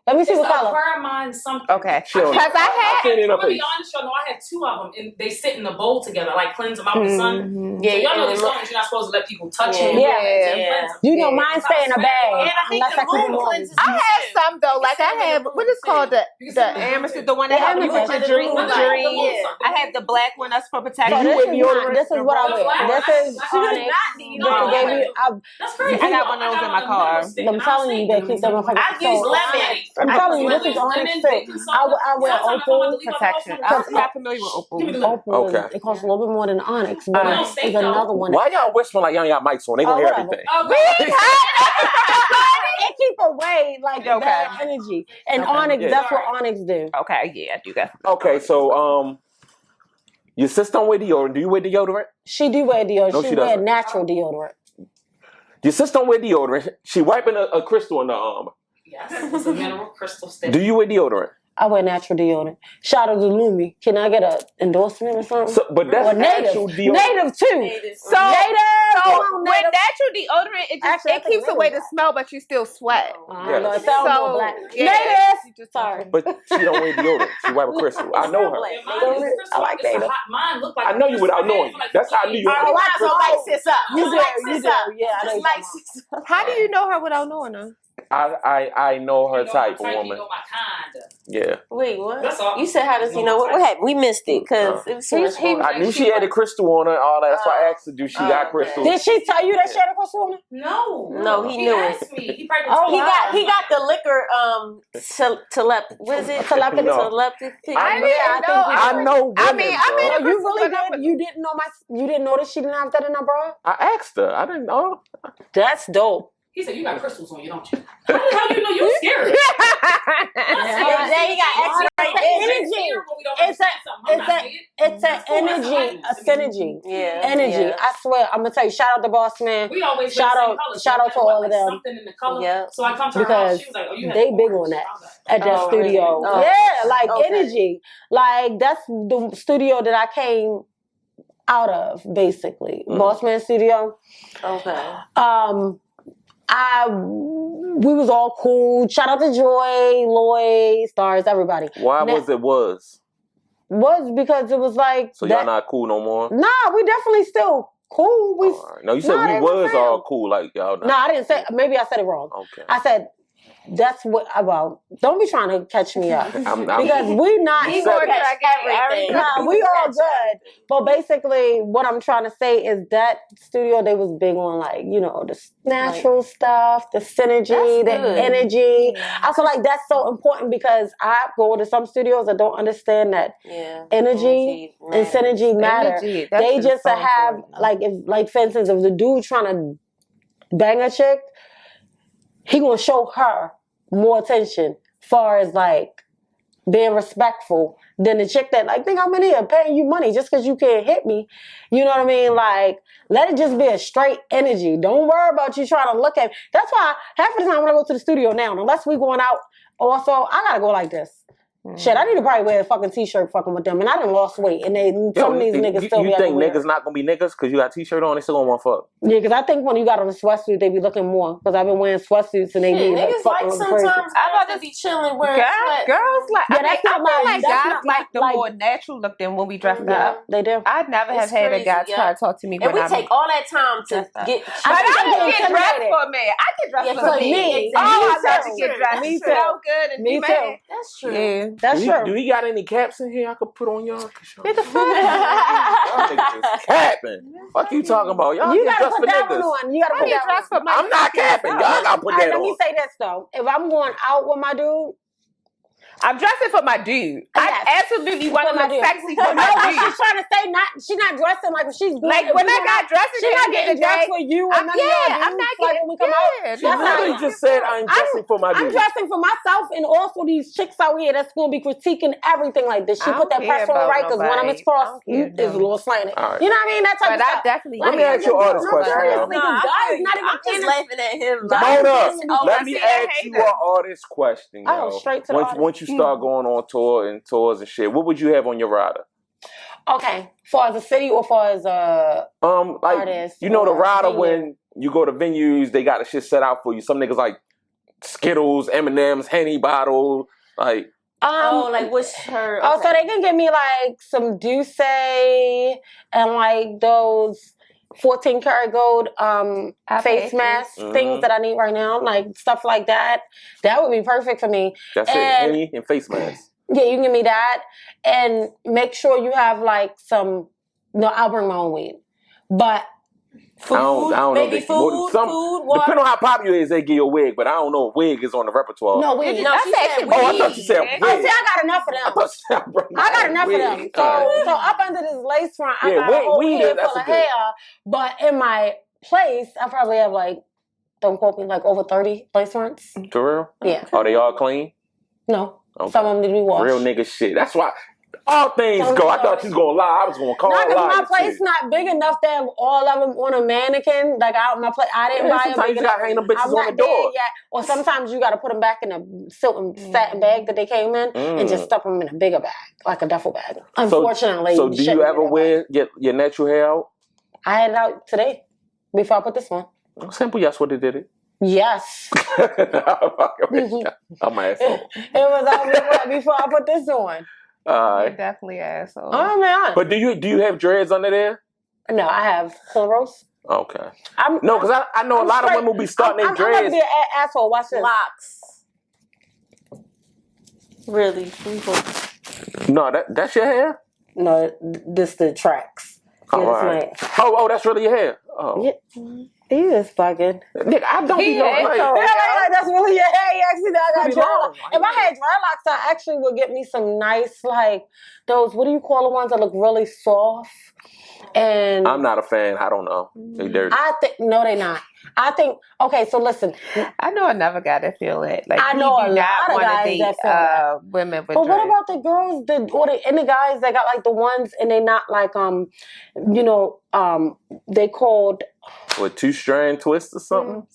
Let me see It's what the color. Aquamarine something. Okay. She don't know. Because I I've seen it in I'm her gonna face. be honest, y'all know I had 2 of them, and they sit in the bowl together, like cleanse them out in the sun. Yeah, So y'all know and these the stones, you're not supposed to let people touch Yeah. them. Yeah. You know, mine stay in a bag. And I think Unless I the clean moon them. cleanses I you have too. some though. Like I have what is called the amethyst, the one that have you with your dream. I have the black one that's for So protection. this is mine. This is what I wear. This is onyx. No, This baby, That's crazy. I got one of those in my car. I'm telling you, they keep them in I've used lemon. I'm telling you, this is onyx too. I wear opal. Protection. I'm not familiar with opal. Opal, Okay. it costs a little bit more than onyx, but it's another one. Why y'all whispering like y'all ain't got mics on? They gonna hear everything. It keep away like bad energy. And onyx, that's what onyx do. Okay, yeah, I do that. Okay, so your sister don't wear deodorant. Do you wear deodorant? She do wear deodorant. No, she she wear doesn't. natural deodorant. Your sister don't wear deodorant. She wiping a crystal in the arm. Yes, it's a mineral crystal stick. Do you wear deodorant? I wear natural deodorant. Shout out to Lumi. Can I get an endorsement or something? So, but that's Or native. actual deodorant. Native too. So, Come on, with native. natural deodorant, it just Actually, I it think keeps away the native. smell, but you still sweat. I don't know. It Yes. sounds So, more black. yeah. Native. Sorry. But she don't wear deodorant. She wipe a crystal. I know her. Yeah, mine is crystal. I like It's a native. hot- Mine look like I know you without knowing. That's how I knew you. Oh, I so like sis up. You Just do. like You sis do. up. Yeah, I know. Just you're like talking sis up. How do you know her without knowing her? I know her You know type my of type, woman. You know my kind. Yeah. Wait, what? That's all. You said how does he know what happened? We missed it because it was so much going on. I knew she had a crystal on her and all that. That's why I asked her, do she got okay. crystals? Did she tell you that she had a crystal on her? No, he knew it. asked me. He probably Oh, told me. He got the liquor what is it? Telepathy. No. Telepathy. I know women, I mean, bro. So you really did? You didn't know you didn't notice she didn't have that in her bra? I asked her. I didn't know. That's dope. He said, you got crystals on you, don't you? How the hell you know you're scared? He got X-ray energy. It's an energy, a synergy. Yeah. Energy. Yeah. I swear. I'm gonna tell you, shout out to Boss Man. We always Shout wear the out- same color. shout out to all of them. Something in the color. Yeah. So I come to her Because house. She was like, oh, you had they big orange. on that. I was like, At that Oh, studio. really? Oh. Yeah, like Okay. energy. Like that's the studio that I came out of, basically. Boss Man Studio. Okay. We was all cool. Shout out to Joy, Lloyd, Stars, everybody. Why Now- was? Was because it was like So y'all not cool no more? Nah, we definitely still cool. We All right. No, you said Nah, we they was was fam. all cool, like y'all not. No, I didn't say. Maybe I said it wrong. Okay. I said that's what about. Don't be trying to catch me up I'm because we not. You said Everything. Nah, we all good. But basically, what I'm trying to say is that studio they was big on like the natural stuff, the synergy, the That's good. energy. I feel like that's so important because I go to some studios that don't understand that Yeah. energy and synergy matter. Energy, that's They just so have important. like for instance, if the dude trying to bang a chick, he gonna show her more attention far as like being respectful than the chick that like think I'm in here paying you money just because you can't hit me. You know what I mean? Like let it just be a straight energy. Don't worry about you trying to look at me. That's why half of the time when I go to the studio now, unless we going out also, I gotta go like this. Shit, I need to probably wear a fucking t-shirt fucking with them. And I done lost weight. And some of these niggas still be You think everywhere. niggas not gonna be niggas because you got a t-shirt on? They still gonna want to fuck. Yeah, because I think when you got on a sweatsuit, they be looking more. Because I've been wearing sweatsuits and they be like, Niggas fucking like looking crazy. sometimes I about to be chilling wearing sweats. Girls like Yeah, I that's not feel my- like that's guys not my- like the like- more natural look than when we dress Yeah, up. they do. I'd never have It's had a crazy, guy yeah. try to talk to me And when we take all that time to get. But I I think don't they get get dressed intimidated. for a man. I get dressed Yeah, for for me. me. Oh, I Me love too. to get dressed. Me So good and Me be too. mad. That's true. Yeah, that's Do true. he got any caps in here I could put on y'all? Get the fuck. Y'all niggas is capping. Fuck you talking about? Y'all You get gotta dressed put for that one niggas. on. You gotta I put get that dressed one for my. I'm not capping. Y'all gotta put All right, that let me on. say this though. If I'm going out with my dude, I'm dressing for my dude. Yes. absolutely want to look sexy for No, my but dude. she's trying to say she's not dressing like she's Like when I got dressed, she's not getting dressed for you and none of y'all I'm not like getting. when we come out. Yeah, She literally just said, I'm dressing for my I'm dude. dressing for myself and also these chicks out here that's going to be critiquing everything like this. She I put that don't care pressure on about right because one of nobody. Miss Cross I don't care, is a little slanted. All right. You know what I mean? That type But of I stuff. definitely. Let me ask you all this question, seriously, y'all. because guys not even I'm just paying laughing at him. Mona, let me see that ask you hater. all this question, Oh, yo. straight to the audience. Once you start going on tours and shit, what would you have on your rider? Okay, far as a city or far as a artist, you know the or rider venue? when you go to venues, they got the shit set out for you. Some niggas like Skittles, M&M's, Henny bottle, like. Like what's her? Oh, so they can give me like some Douce and like those 14 karat gold face masks, things that I need right now, like stuff like that. That would be perfect for me. That's it, Henny and face masks. Yeah, you can give me that, and make sure you have like some. No, I'll bring my own weed, but. Food, I don't maybe know. food, water. Depending on how popular it is, they give you a wig, but I don't know if wig is on the repertoire. No, weed. No, she said Oh, I thought you said wig. Oh, see, I got enough of them. I thought you said I got enough wig. of them. All So up under this lace front, I Yeah, got a whole weed head that's full of a good- hair. But in my place, I probably have like, don't quote me, like over 30 lace fronts. For real? Yeah. Are they all clean? No. Okay. Some of them need to be washed. Real nigga shit. That's why all things go. I thought you was gonna lie. I was gonna call Not lie. because my place not big enough to have all of them on a mannequin. Like my place, I didn't buy them. Sometimes you gotta hang them bitches I'm on not the door. there yet. Or sometimes you got to put them back in a silk and satin bag that they came in and just stuff them in a bigger bag, like a duffel bag. Unfortunately. So do you ever wear your natural hair out? I had it out today before I put this one. Simple yes, what they did it. Yes. I'm an asshole. It was out before I put this on. You're definitely an asshole. Oh man. But do you have dreads under there? No, I have cornrows. Okay. No, because I know a lot of women will be starting their dreads. I'm gonna be an asshole. Watch this. Locks. Really? No, that's your hair? No, this the tracks. All right. Oh, that's really your hair. Oh. Yeah. He is fucking. Nigga, I don't be knowing. That's really your hair. You actually I got Pretty dreadlocks. long. If I had dreadlocks, I actually would get me some nice, like, those, what do you call the ones that look really soft? And I'm not a fan. I don't know. They dirty. I think, no, they're not. I think, okay, so listen. I know another guy that feel it. Like I know a lot of guys that feel that. Women with But what dreads. about the girls, and the guys that got like the ones and they not like, they called. With 2-strand twist or something?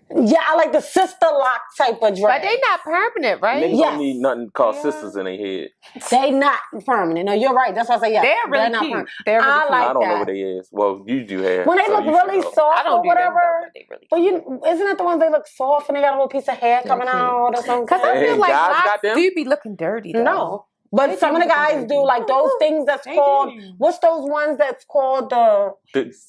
Yeah, I like the sister lock type of dread. But they not permanent, right? Niggas Yes. don't need nothing called sisters in their head. They not permanent. No, you're right. That's why I say yes. They're really not cute. permanent. They're really I cute. like I don't know that. what they is. Well, you do have. When they so look you really should know. soft I don't or do them, whatever. though, but they really cute. But isn't it the ones they look soft and they got a little piece of hair coming cute. out or something? Because I Hey, feel like guys got locks them? do be looking dirty, though. No. But some of the guys do like those things that's called, what's those ones that's called the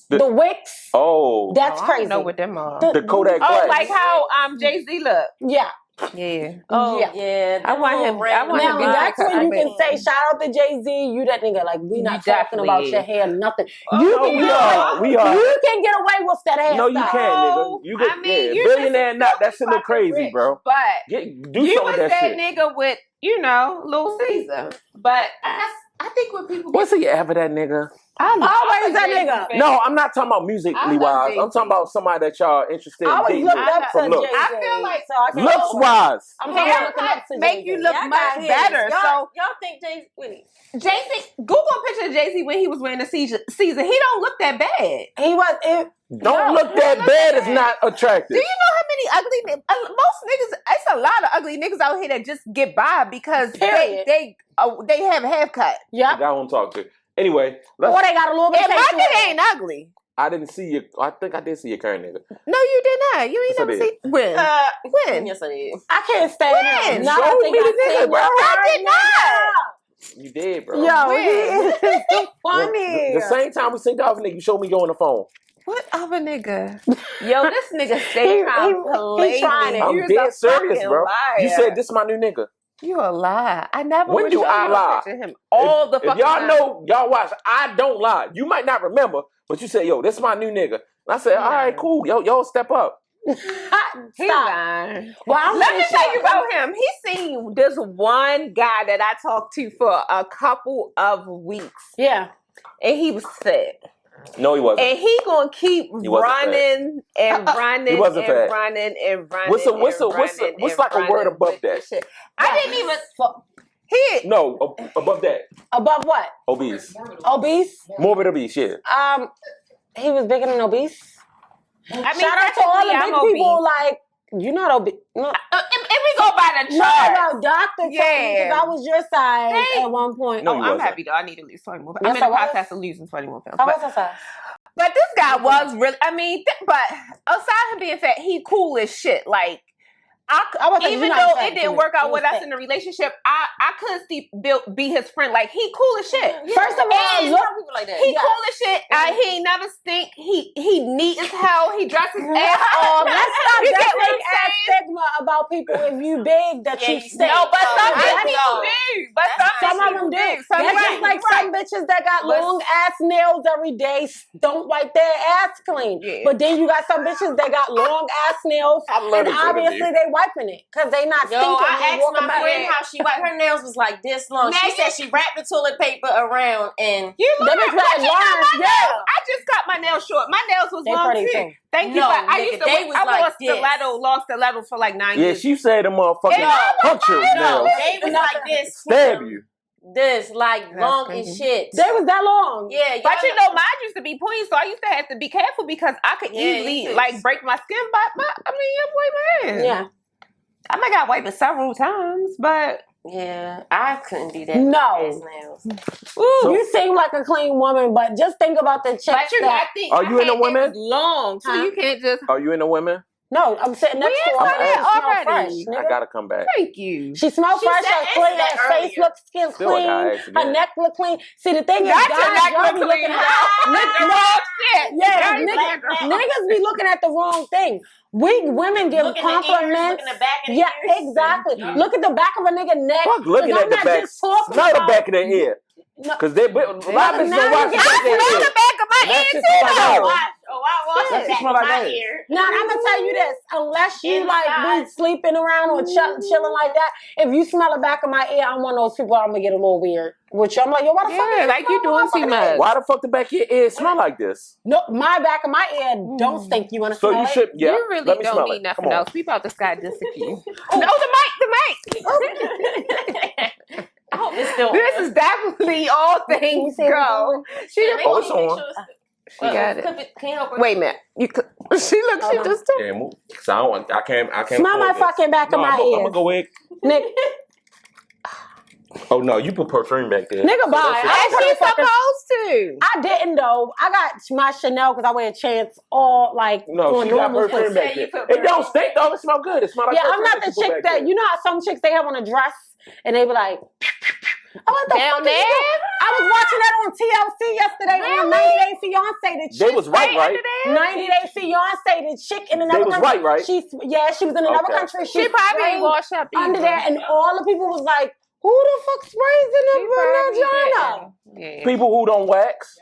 wicks? Oh. That's I crazy. don't know what them are. The Kodak Oh, Black. like how Jay-Z look. Yeah. Yeah. Oh Yeah. yeah. I want him- I want him Now, to be that's like when you a- can say, shout out to Jay-Z, you that nigga. Like, we not You talking about definitely your is. hair, nothing. Oh, You can get away. we are. You can get away with that hair. No, you can't, nigga. You get, I mean, you billionaire just nut. That shit look fucking crazy, rich, bro. But Do you something was with that that shit. nigga with, Little Caesar. But I think when people What's he ever that nigga? Always that nigga. No, I'm not talking about musically I love wise. Jay-Z. I'm talking about somebody that y'all interested in I always dating looked with up to from looks. Jay-Z. I feel like so I can't Looks wise. I'm talking about looking up haircuts to make Jay-Z. you look much better. So Y'all think Jay-Z, Google a picture of Jay-Z when he was wearing the Caesar. He don't look that bad. He was. Don't look that bad. It's not attractive. Do you know how many ugly most niggas? It's a lot of ugly niggas out here that just get by because Period. they have a haircut. Yep. I won't talk to. Anyway, Or they got a little bit And of my facial nigga hair. ain't ugly. I didn't see you. I think I did see your current nigga. No, you did not. You ain't Yes, I never did. seen when. When? Yes, I did. I can't stand When? him. Now Show I think me I the nigga, seen bro. your I current did not. You did, bro. Yo, When? he is Well, funny. the same time we synced off, nigga, you showed me you on the phone. What other nigga? Yo, this nigga stay He trying to play trying me. it. I'm You's dead a serious, fucking bro. liar. You said this is my new nigga. You a lie. I never When would do show I you lie? a picture of him all the If fucking y'all time. know, y'all watch, I don't lie. You might not remember, but you said, yo, this is my new nigga. And I said, all right, cool. Yo, step up. He's lying. Well, let me tell you about him. He seen this one guy that I talked to for a couple of weeks. Yeah. And he was fat. No, he wasn't. And he gonna keep running and running he wasn't and fat. running and running. What's like a word above that? I didn't even. No, above that. Above what? Obese. Obese? Morbid obese, yeah. He was bigger than obese. I mean, shout out to all the big people like, you're not obese. No. If we go by the chart. No, doctor, because I was your size at one point. No, I'm happy though. I need to lose 20 more pounds. I'm in the process of losing 21 pounds. I was your size. But this guy was really, I mean, but aside from being fat, he cool as shit. Like, even though it didn't work out with us in the relationship, I couldn't be his friend. Like, he cool as shit. Yeah. First of all, look people like that. He cool as shit. He ain't never stink. He neat as hell. He dresses ass off. Let's stop that big ass stigma about people if you big that you stink. No, but some people do. But some of them do. That's just like some bitches that got long ass nails every day don't wipe their ass clean. Yeah. But then you got some bitches that got long ass nails and obviously they wiping it because they not stinking. I asked my friend how she wiped her nails was like this long. She said she wrapped the toilet paper around and I just got my nails short. My nails was long too. Thank you. I used to long stilettos for like 9 years. Yeah, she said the motherfucking puncture nails. They was like this. Stab you. This like long and shit. They was that long. Yeah, but you know, mine used to be pointy, so I used to have to be careful because I could easily like break my skin. But I mean, I'm my man. Yeah, I might got wiped it several times, but yeah, I couldn't do that. No. So, you seem like a clean woman, but just think about the chicks. But you got to think. Are you in a woman? Long, so you can't just. Are you in a women? No, I'm sitting next to her. already. Fresh, I gotta come back. Thank you. She smells fresh. Her clean. Her face looks clean. Her neck look clean. See, the thing is, guys be looking at niggas be looking at the wrong thing. We women give compliments. Yeah, exactly. Look at the back of a nigga neck. Fuck looking at the back. Not the back of their ear. Because they a lot of bitches don't watch the back of my ear too. I watched the back of my ear. Now I'm gonna tell you this: unless you be sleeping around or chilling like that, if you smell the back of my ear, I'm one of those people. I'm gonna get a little weird. Which I'm like, yo, why the fuck? Like you doing too much. Why the fuck the back of your ear smell like this? No, my back of my ear don't stink. You wanna smell it? So you should, yeah. You really don't need nothing else. We about to sky just a few. No, the mic. This is definitely all things go. It's on. She got it. Can you help her? Wait a minute. She just did. Yeah, move. Cause I can't. Smell my fucking back of my ear. I'm gonna go in. Nigga. Oh no, you put perfume back there. Nigga, bye. She's supposed to. I didn't though. I got my Chanel because I wear Chance all like no, she got perfume back there. It don't stink though. It smell good. It smell like I'm not the chick that you know how some chicks they have on a dress and they be like. Oh, what the down fuck there? I was watching that on TLC yesterday on 90 Day Fiance. The chick they was right? 90 Day Fiance. The chick in another country. They was right? She was in another country. She probably ain't washed up under there, and all the people was like, "Who the fuck sprays in the vagina?" Yeah. People who don't wax.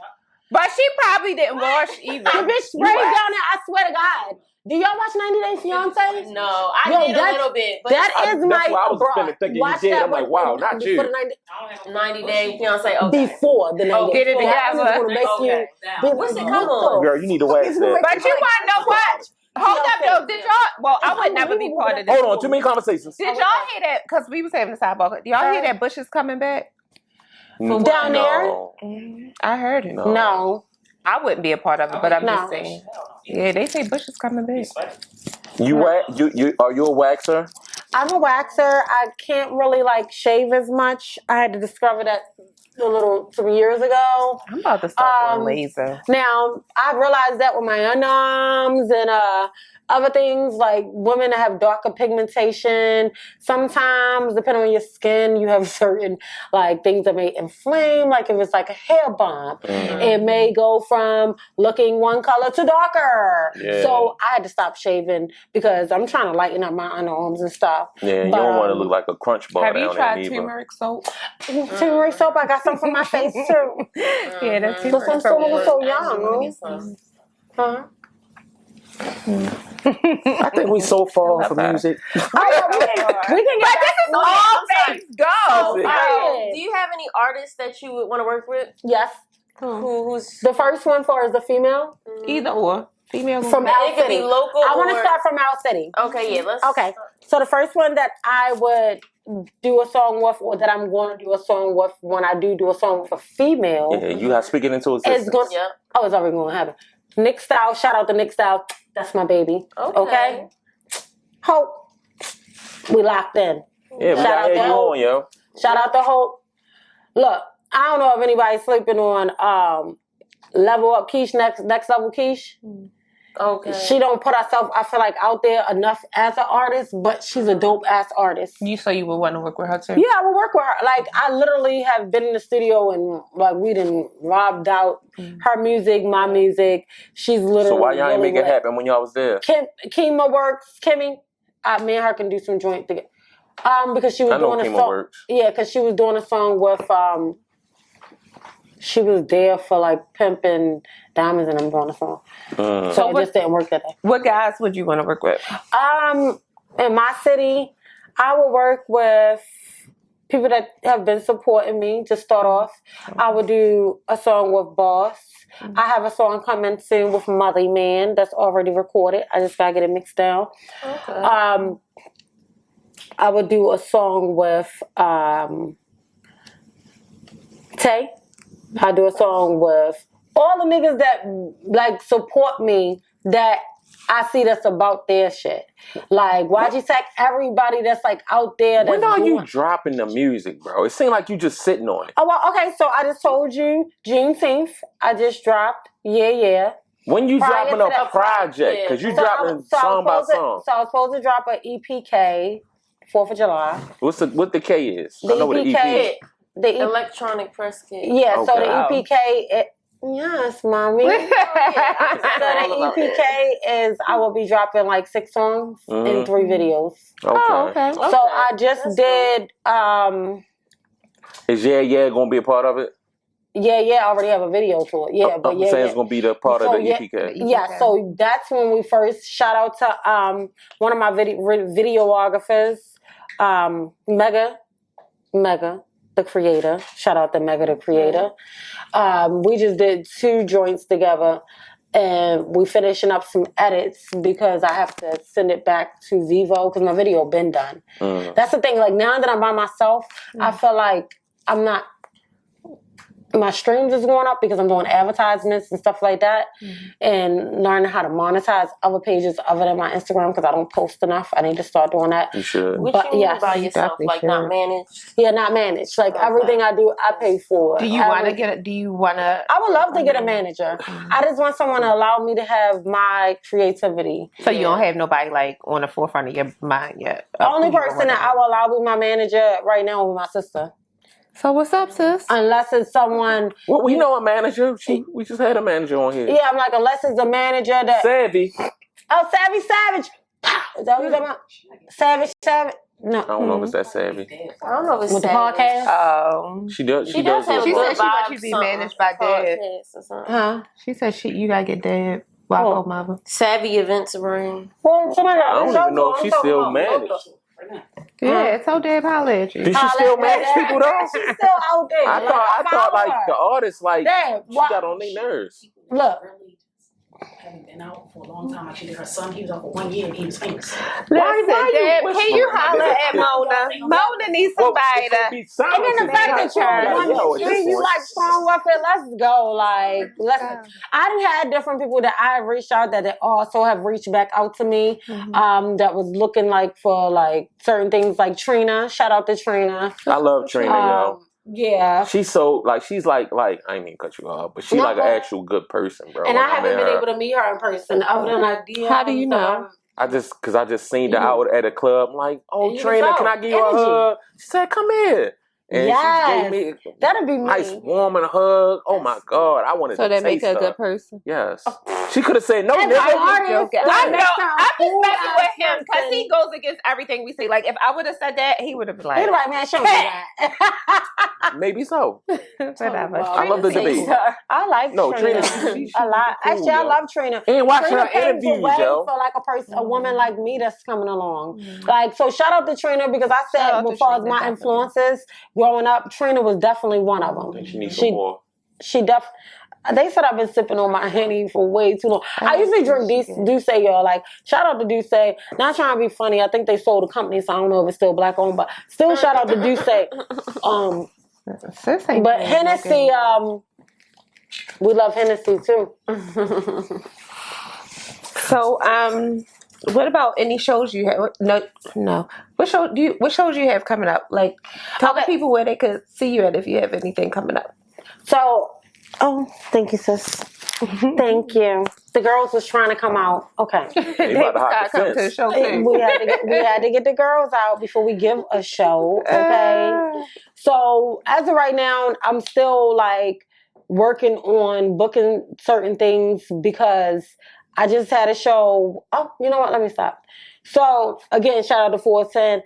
But she probably didn't wash either. The bitch sprayed down there. I swear to God. Do y'all watch 90 Day Fiance? No, I did a little bit. But that's my why I was thinking you did. I'm like, wow, not you. 90 Day Fiance. Okay. Before the 90 Day. Get it together. What's it come on? Girl, you need to wax that. But you want to know what? Hold up, though. Did y'all? Well, I would never be part of this. Hold on, too many conversations. Did y'all hear that? Because we was having a sidebar. Did y'all hear that Bush is coming back? Down there? I heard it. No. I wouldn't be a part of it, but I'm just saying. Yeah, they say Bush is coming back. You are you a waxer? I'm a waxer. I can't really shave as much. I had to discover that a little 3 years ago. I'm about to start doing laser. Now I realized that with my underarms and other things, like women that have darker pigmentation. Sometimes, depending on your skin, you have certain things that may inflame. Like if it's like a hair bump, it may go from looking one color to darker. Yeah. So I had to stop shaving because I'm trying to lighten up my underarms and stuff. Yeah, you don't want to look like a crunch ball. Have you tried turmeric soap? Turmeric soap, I got some for my face too. Yeah, that's turmeric soap. So young. Huh? I think we so far from music. We can get this is all things go. Do you have any artists that you would want to work with? Yes. Who's the first one for is the female? Either or. Female from Owl City. It could be local. I want to start from Owl City. Okay, yeah, let's. Okay, so the first one that I would do a song with, or that I'm going to do a song with, when I do a song with a female, Yeah, you have speaking into existence. it's going. Oh, it's already going to happen. Nick Style, shout out to Nick Style. That's my baby. Okay. Hope, we locked in. Yeah, we got you on, yo. Shout out to Hope. Look, I don't know if anybody's sleeping on Level Up Keish, next level Keish. Okay. She don't put herself, I feel like, out there enough as an artist, but she's a dope ass artist. So you would want to work with her too? Yeah, I would work with her. Like, I literally have been in the studio and like we done robbed out her music, my music. She's literally. So why y'all ain't make it happen when y'all was there? Kimmy works. Kimmy, me and her can do some joint together. Because she was doing a song. Works. Yeah, because she was doing a song with she was there for like Pimpin' Diamonds and I'm doing a song. So it just didn't work that day. What guys would you want to work with? In my city, I would work with people that have been supporting me to start off. I would do a song with Boss. I have a song coming soon with Mother Man that's already recorded. I just gotta get it mixed down. Okay. I would do a song with Tay. I do a song with all the niggas that like support me that I see that's about their shit. Like YG Tech, everybody that's like out there. That's when are you dropping the music, bro? It seems like you just sitting on it. Oh, well, okay, so I just told you Juneteenth. I just dropped. Yeah. When you dropping a project? Because you dropping song by song. So I was supposed to drop an EPK 4th of July. What the K is? I know what the EP is. The electronic press kit. Yeah, okay. So the EPK, yes, mommy. So the EPK is, I will be dropping like 6 songs and 3 videos. Okay. So I just did. Is Yeah gonna be a part of it? Yeah, I already have a video to it. Yeah, but I'm saying it's gonna be the part of the EPK. Yeah, so that's when we first shout out to one of my videographers, Mega. The creator. Shout out to Mega, the creator. We just did 2 joints together and we finishing up some edits because I have to send it back to Vivo because my video been done. That's the thing. Like now that I'm by myself, I feel like I'm not, my streams is going up because I'm doing advertisements and stuff like that and learning how to monetize other pages other than my Instagram because I don't post enough. I need to start doing that. You should. What you mean by yourself? Like not managed? Yeah, not managed. Like everything I do, I pay for. Do you want to get I would love to get a manager. I just want someone to allow me to have my creativity. So you don't have nobody like on the forefront of your mind yet? The only person that I will allow to be my manager right now is my sister. So what's up, sis? Unless it's someone... Well, we know a manager. We just had a manager on here. Yeah, I'm like, unless it's a manager that... Savvy. Oh, Savage. Is that what you're talking about? Savage. No. I don't know if it's that Savvy. I don't know if it's with Savage. The podcast? Oh. She does. She said she wants you to be managed by Dad. Huh? She said you gotta get Dad. Wow, mother. Savvy events ring. Well, I don't even know if she's still managed. Yeah, it's so damn holla. Did she still manage people though? She's still out there. I thought like the artists like Damn, she got on their nerves. Look. Having been out for a long time, like she did her son, he was out for 1 year and he was famous. Listen, Dad, can you holler at Mona? Mona needs somebody to. And then the fact that you like strong warfare, let's go. Like, I done had different people that I have reached out that also have reached back out to me. That was looking like for like certain things, like Trina. Shout out to Trina. I love Trina, yo. Yeah, she's so like she's like I ain't mean to cut you off, but she's like an actual good person, bro. And I haven't been able to meet her in person other than like DM. How do you know? I just seen her out at a club. I'm like, oh, Trina, can I give you a hug? She said, come here. And she gave me that'd be me. Nice warm and hug. Oh my God, I wanted to taste her. So that make her a good person. Yes, She could have said no, nigga. I'm just messing with him because he goes against everything we say. Like, if I would have said that, he would have been like, he'd be like, man, she don't do that. Maybe so. Whatever. I love the debate. I like Trina. A lot. Actually, I love Trina. And watching Trina her interviews, yo. For like a woman like me that's coming along. Like, so shout out to Trina because I said, as far as my influences growing up, Trina was definitely one of them. I think she needs some more. They said I've been sipping on my Henny for way too long. I usually drink Douce, y'all. Like, shout out to Douce. Not trying to be funny. I think they sold the company, so I don't know if it's still black owned, but still shout out to Douce. But Hennessy, we love Hennessy too. So, what about any shows you have? No. What shows you have coming up? Like, tell the people where they could see you at if you have anything coming up. So, thank you, sis. Thank you. The girls was trying to come out. Okay. They about to come to the show too. We had to get the girls out before we give a show. Okay. So as of right now, I'm still like working on booking certain things because I just had a show. Oh, you know what? Let me stop. So again, shout out to 410.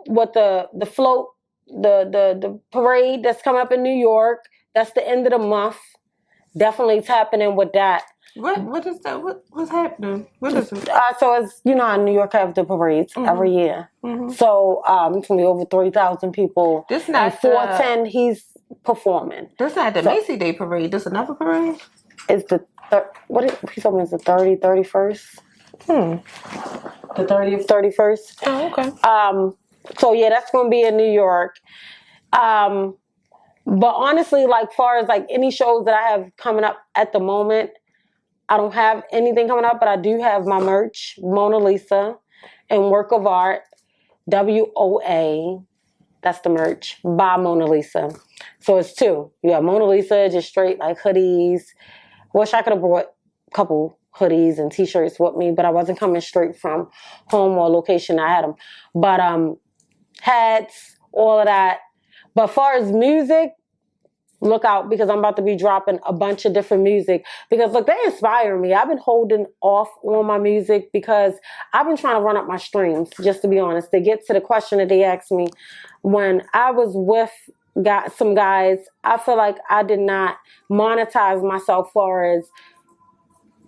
With the float, the parade that's coming up in New York. That's the end of the month. Definitely tapping in with that. What is that? What's happening? What is it? So it's, you know how New York have the parades every year. Mm-hmm. So it's going to be over 3,000 people. This not 410, he's performing. This not the Macy Day parade. This another parade? It's the, he told me it's the 31st. The 30th, 31st. Oh, okay. So yeah, that's going to be in New York. But honestly, like far as like any shows that I have coming up at the moment, I don't have anything coming up, but I do have my merch, Mona Lissa, and Work of Art, WOA. That's the merch by Mona Lissa. So it's two. You got Mona Lissa, just straight like hoodies. Wish I could have brought a couple hoodies and t-shirts with me, but I wasn't coming straight from home or location I had them. But hats, all of that. But far as music, look out because I'm about to be dropping a bunch of different music. Because look, they inspire me. I've been holding off on my music because I've been trying to run up my streams, just to be honest. To get to the question that they asked me, when I was with some guys, I feel like I did not monetize myself far as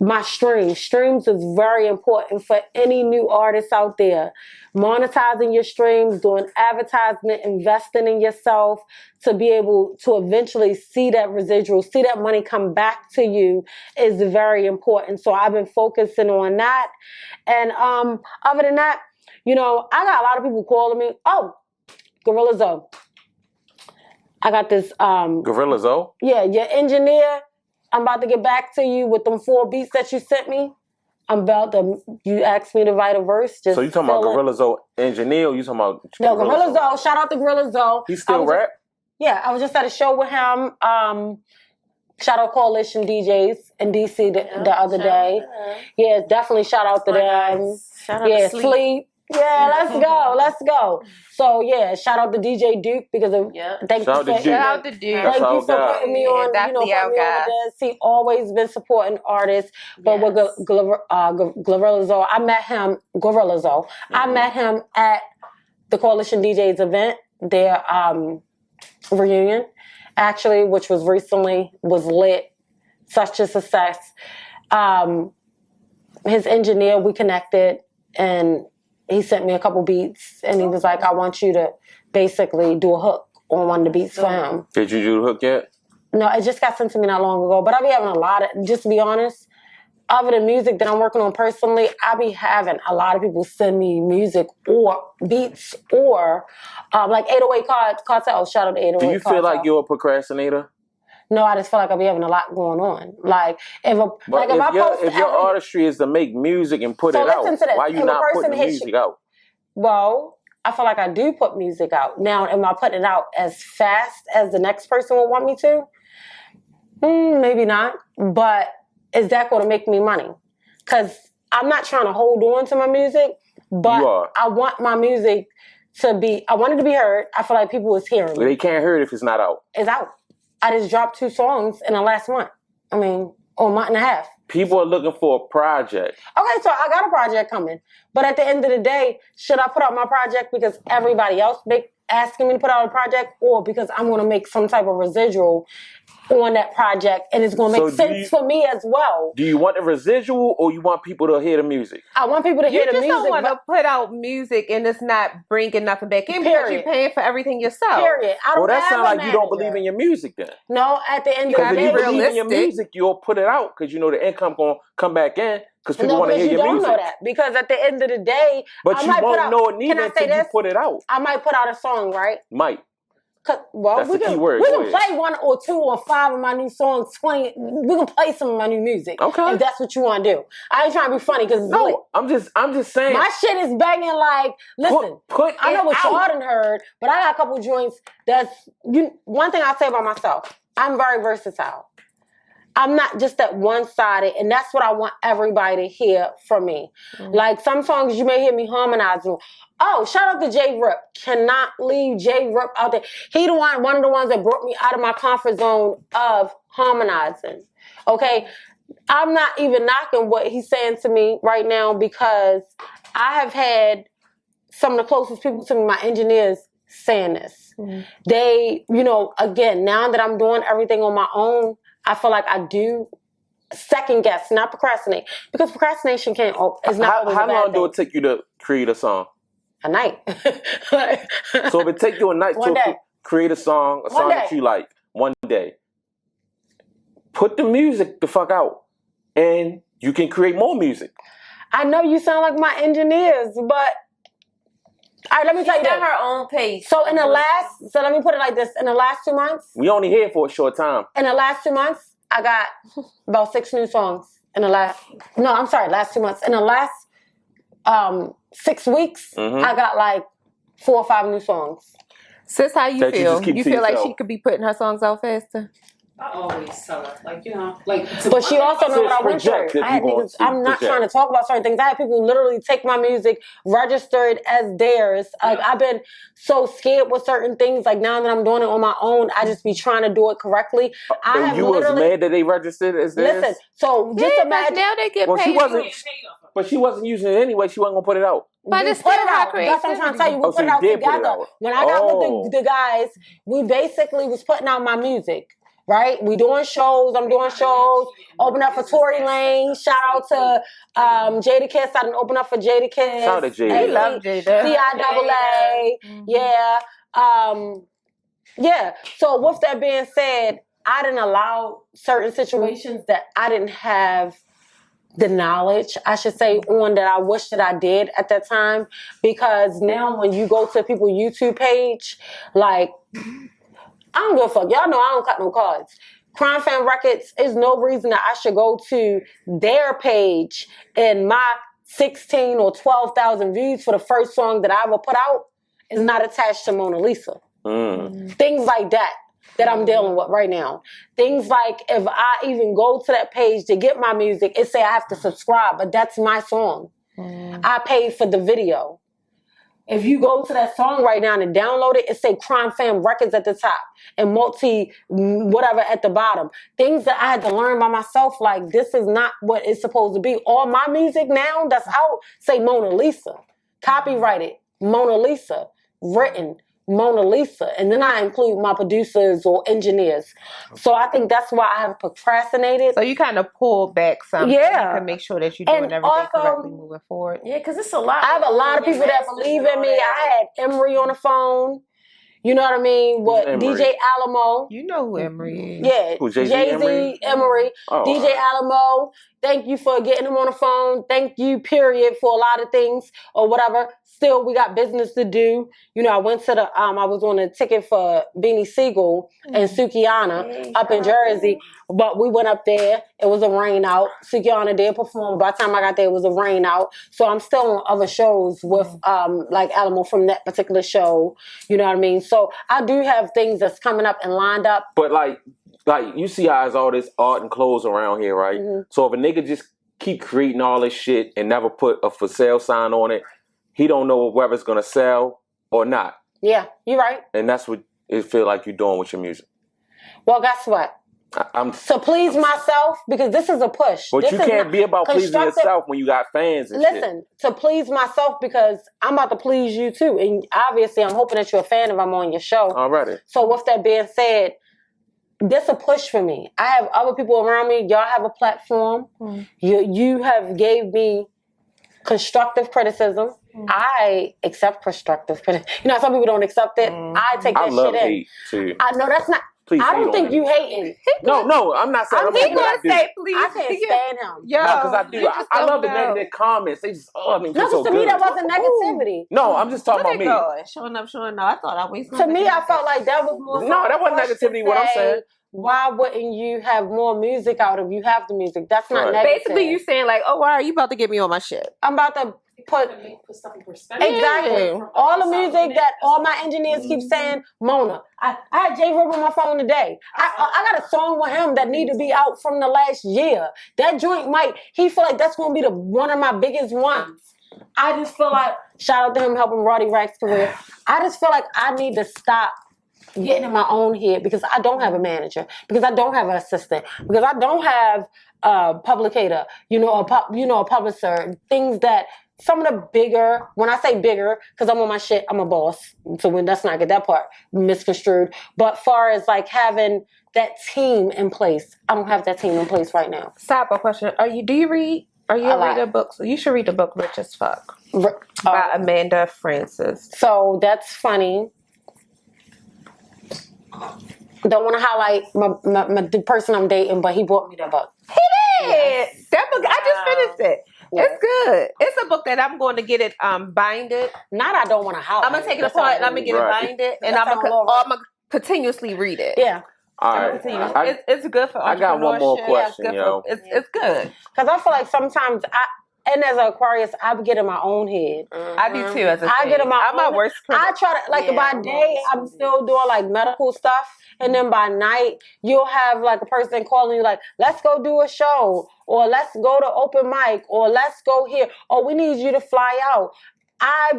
my streams. Streams is very important for any new artists out there. Monetizing your streams, doing advertisement, investing in yourself to be able to eventually see that residual, see that money come back to you is very important. So I've been focusing on that. And other than that, you know, I got a lot of people calling me, Gorilla Zoe. I got this Gorilla Zoe? Yeah, your engineer. I'm about to get back to you with them 4 beats that you sent me. You asked me to write a verse. So you talking about Gorilla Zoe engineer or you talking about No, Gorilla Zoe. Shout out to Gorilla Zoe. He still rap? I was just at a show with him. Shout out Coalition DJs in DC the other day. Yeah, definitely shout out to them. Shout out to Sleep. Yeah, let's go. So yeah, shout out to DJ Duke because of thank you for putting me on. Putting me on this. He always been supporting artists. But with Gorilla Zoe, I met him. Gorilla Zoe, I met him at the Coalition DJs event. Their reunion, actually, which was recently, was lit. Such a success. His engineer, we connected and. He sent me a couple beats, and he was like, I want you to basically do a hook on one of the beats for him. Did you do the hook yet? No, it just got sent to me not long ago. But I be having a lot of, just to be honest, other than music that I'm working on personally, I be having a lot of people send me music or beats or like 808 Cartel. Shout out to 808 Cartel. Do you feel like you're a procrastinator? No, I just feel like I be having a lot going on. Like if your artistry is to make music and put it out, why you not putting the music out? Well, I feel like I do put music out. Now, am I putting it out as fast as the next person would want me to? Maybe not. But is that going to make me money? Because I'm not trying to hold on to my music, but I want my music to be. I want it to be heard. I feel like people is hearing me. They can't hear it if it's not out. It's out. I just dropped 2 songs in the last month. I mean, or a month and a half. People are looking for a project. Okay, so I got a project coming. But at the end of the day, should I put out my project because everybody else asking me to put out a project, or because I'm going to make some type of residual on that project and it's going to make sense for me as well? Do you want a residual or you want people to hear the music? I want people to hear the music. You just don't want to put out music and it's not bringing nothing back in because you're paying for everything yourself. Period. Well, that sounds like you don't believe in your music then. No, at the end of the day, if you believe in your music, you'll put it out because you know the income going to come back in because people want to hear your music. You don't know that because at the end of the day, but you won't know it neither until you put it out. I might put out a song, right? Might. Well, that's we the can, key word. We can play 1 or 2 or 5 of my new songs, 20. We can play some of my new music. Okay. If that's what you want to do. I ain't trying to be funny because I'm just saying. My shit is banging like, listen, I know what y'all done heard, but I got a couple joints one thing I say about myself, I'm very versatile. I'm not just that one-sided, and that's what I want everybody to hear from me. Like some songs you may hear me harmonizing. Oh, shout out to J Rip. Cannot leave J Rip out there. He one of the ones that brought me out of my comfort zone of harmonizing. Okay? I'm not even knocking what he's saying to me right now because I have had some of the closest people to me, my engineers, saying this. They, again, now that I'm doing everything on my own, I feel like I do second guess, not procrastinate. Because procrastination is not always a bad thing. How long do it take you to create a song? A night. So if it take you a night to create a song that you like, one day, put the music the fuck out and you can create more music. I know you sound like my engineers, but all right, let me tell you this. Her own pace. So let me put it like this. In the last 2 months. We only here for a short time. In the last 2 months, I got about 6 new songs. Last 2 months. In the last 6 weeks, I got like 4 or 5 new songs. Sis, how you feel? You feel like she could be putting her songs out faster? I always tell her, but she also knows what I went through. I had niggas, I'm not trying to talk about certain things. I had people literally take my music, registered as theirs. Like I've been so scared with certain things. Like now that I'm doing it on my own, I just be trying to do it correctly. You was mad that they registered as theirs? Listen, so just imagine. Now they get paid. But she wasn't using it anyway. She wasn't gonna put it out. But it's put it out. That's what I'm trying to tell you. We put it out together. When I got with the guys, we basically was putting out my music. Right? We doing shows. I'm doing shows. Open up for Tory Lanez. Shout out to Jada Kiss. I didn't open up for Jada Kiss. Shout out to Jada. We love Jada. CIAA. Yeah. Yeah. So with that being said, I didn't allow certain situations that I didn't have the knowledge, I should say, on that I wish that I did at that time. Because now when you go to people's YouTube page, like, I don't give a fuck. Y'all know I don't cut no cards. Crime Fan Records is no reason that I should go to their page and my 16 or 12,000 views for the first song that I ever put out is not attached to Mona Lissa. Things like that I'm dealing with right now. Things like if I even go to that page to get my music, it say I have to subscribe, but that's my song. I paid for the video. If you go to that song right now and download it, it say Crime Fam Records at the top and multi whatever at the bottom. Things that I had to learn by myself, like this is not what it's supposed to be. All my music now that's out say Mona Lissa. Copyrighted Mona Lissa. Written Mona Lissa. And then I include my producers or engineers. So I think that's why I have procrastinated. So you kind of pull back some. Yeah. To make sure that you're doing everything correctly moving forward. Yeah, because it's a lot. I have a lot of people that believe in me. I had Emery on the phone. You know what I mean? What DJ Alamo. You know who Emery is. Yeah. Jay-Z, Emery. DJ Alamo. Thank you for getting him on the phone. Thank you, period, for a lot of things or whatever. Still, we got business to do. You know, I went to the, I was on a ticket for Beanie Siegel and Sukiana up in Jersey. But we went up there. It was a rain out. Sukiana did perform. By the time I got there, it was a rain out. So I'm still on other shows with like Alamo from that particular show. You know what I mean? So I do have things that's coming up and lined up. But like you see how there's all this art and clothes around here, right? So if a nigga just keep creating all this shit and never put a for sale sign on it, he don't know whether it's gonna sell or not. Yeah, you're right. And that's what it feel like you're doing with your music. Well, guess what? to please myself, because this is a push. But this you is can't not be about pleasing yourself when you got fans and Listen, shit. to please myself, because I'm about to please you too. And obviously, I'm hoping that you're a fan if I'm on your show. Alrighty. So with that being said, this a push for me. I have other people around me. Y'all have a platform. You have gave me constructive criticism. I accept constructive criticism. You know, some people don't accept it. I take that shit in. Hate too. I know that's not. Please I don't think you hating. No, I'm not saying. He gonna say, please. I can't stand him. Yo, because I do. I love the negative comments. They just, I mean, no, so to good. me that wasn't negativity. No, I'm just talking about me. Showing up. I thought I wasted. To me, I felt like that was more. No, that wasn't negativity. What I'm saying. Why wouldn't you have more music out if you have the music? That's not negative. Basically, you saying like, oh, why are you about to get me on my shit? I'm about to put stuff in perspective. exactly all the music that all my engineers keep saying. Mona, I had J Rib on my phone today. I got a song with him that need to be out from the last year. That joint he feel like that's gonna be one of my biggest ones. I just feel like, shout out to him helping Roddy Rack's career. I just feel like I need to stop getting in my own head, because I don't have a manager, because I don't have an assistant, because I don't have a publicator, a publisher, things that some of the bigger, when I say bigger, because I'm on my shit, I'm a boss. So when that's not good, that part misconstrued. But far as like having that team in place, I don't have that team in place right now. Sidebar question. Do you read? Are you a reader books? You should read the book Rich as Fuck by Amanda Francis. So that's funny. Don't want to highlight the person I'm dating, but he bought me that book. He did. Yes. That book, I just finished it. Yes. It's good. It's a book that I'm going to get it binded. I don't want to highlight. I'm going to take it apart and I'm going to get it binded, and I'm going to continuously read it. Yeah. All right. It's good for entrepreneurship. I got one more question, it's good. Because I feel like sometimes and as an Aquarius, I get in my own head. I do too. I get in my I'm my worst critic. I try to by day I'm still doing like medical stuff, and then by night you'll have like a person calling you like, let's go do a show, or let's go to open mic, or let's go here, or we need you to fly out. I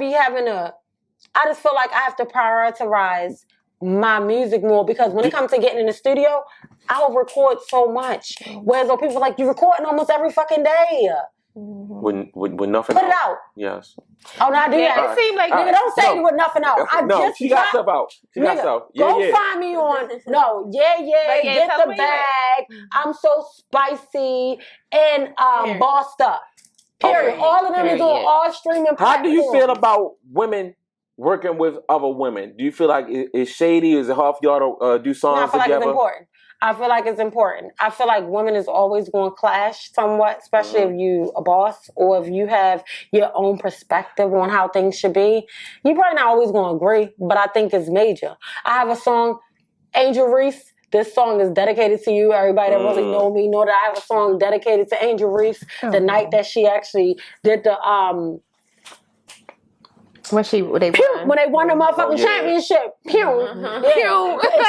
just feel like I have to prioritize my music more, because when it comes to getting in the studio, I'll record so much. Whereas people are like, you're recording almost every fucking day. With nothing. Put it out. Yes. Oh, no, I do that. It seemed like nigga, don't say with nothing out. She got stuff out. Go find me on. No, get the bag. I'm so spicy and bossed up. Period. All of them is on all streaming platforms. How do you feel about women working with other women? Do you feel like it's shady? Is it hard for y'all to do songs together? I feel like it's important. I feel like it's important. I feel like women is always going to clash somewhat, especially if you a boss or if you have your own perspective on how things should be. You probably not always going to agree, but I think it's major. I have a song, Angel Reese. This song is dedicated to you. Everybody that really know me know that I have a song dedicated to Angel Reese. The night that she actually did the when they won the motherfucking championship.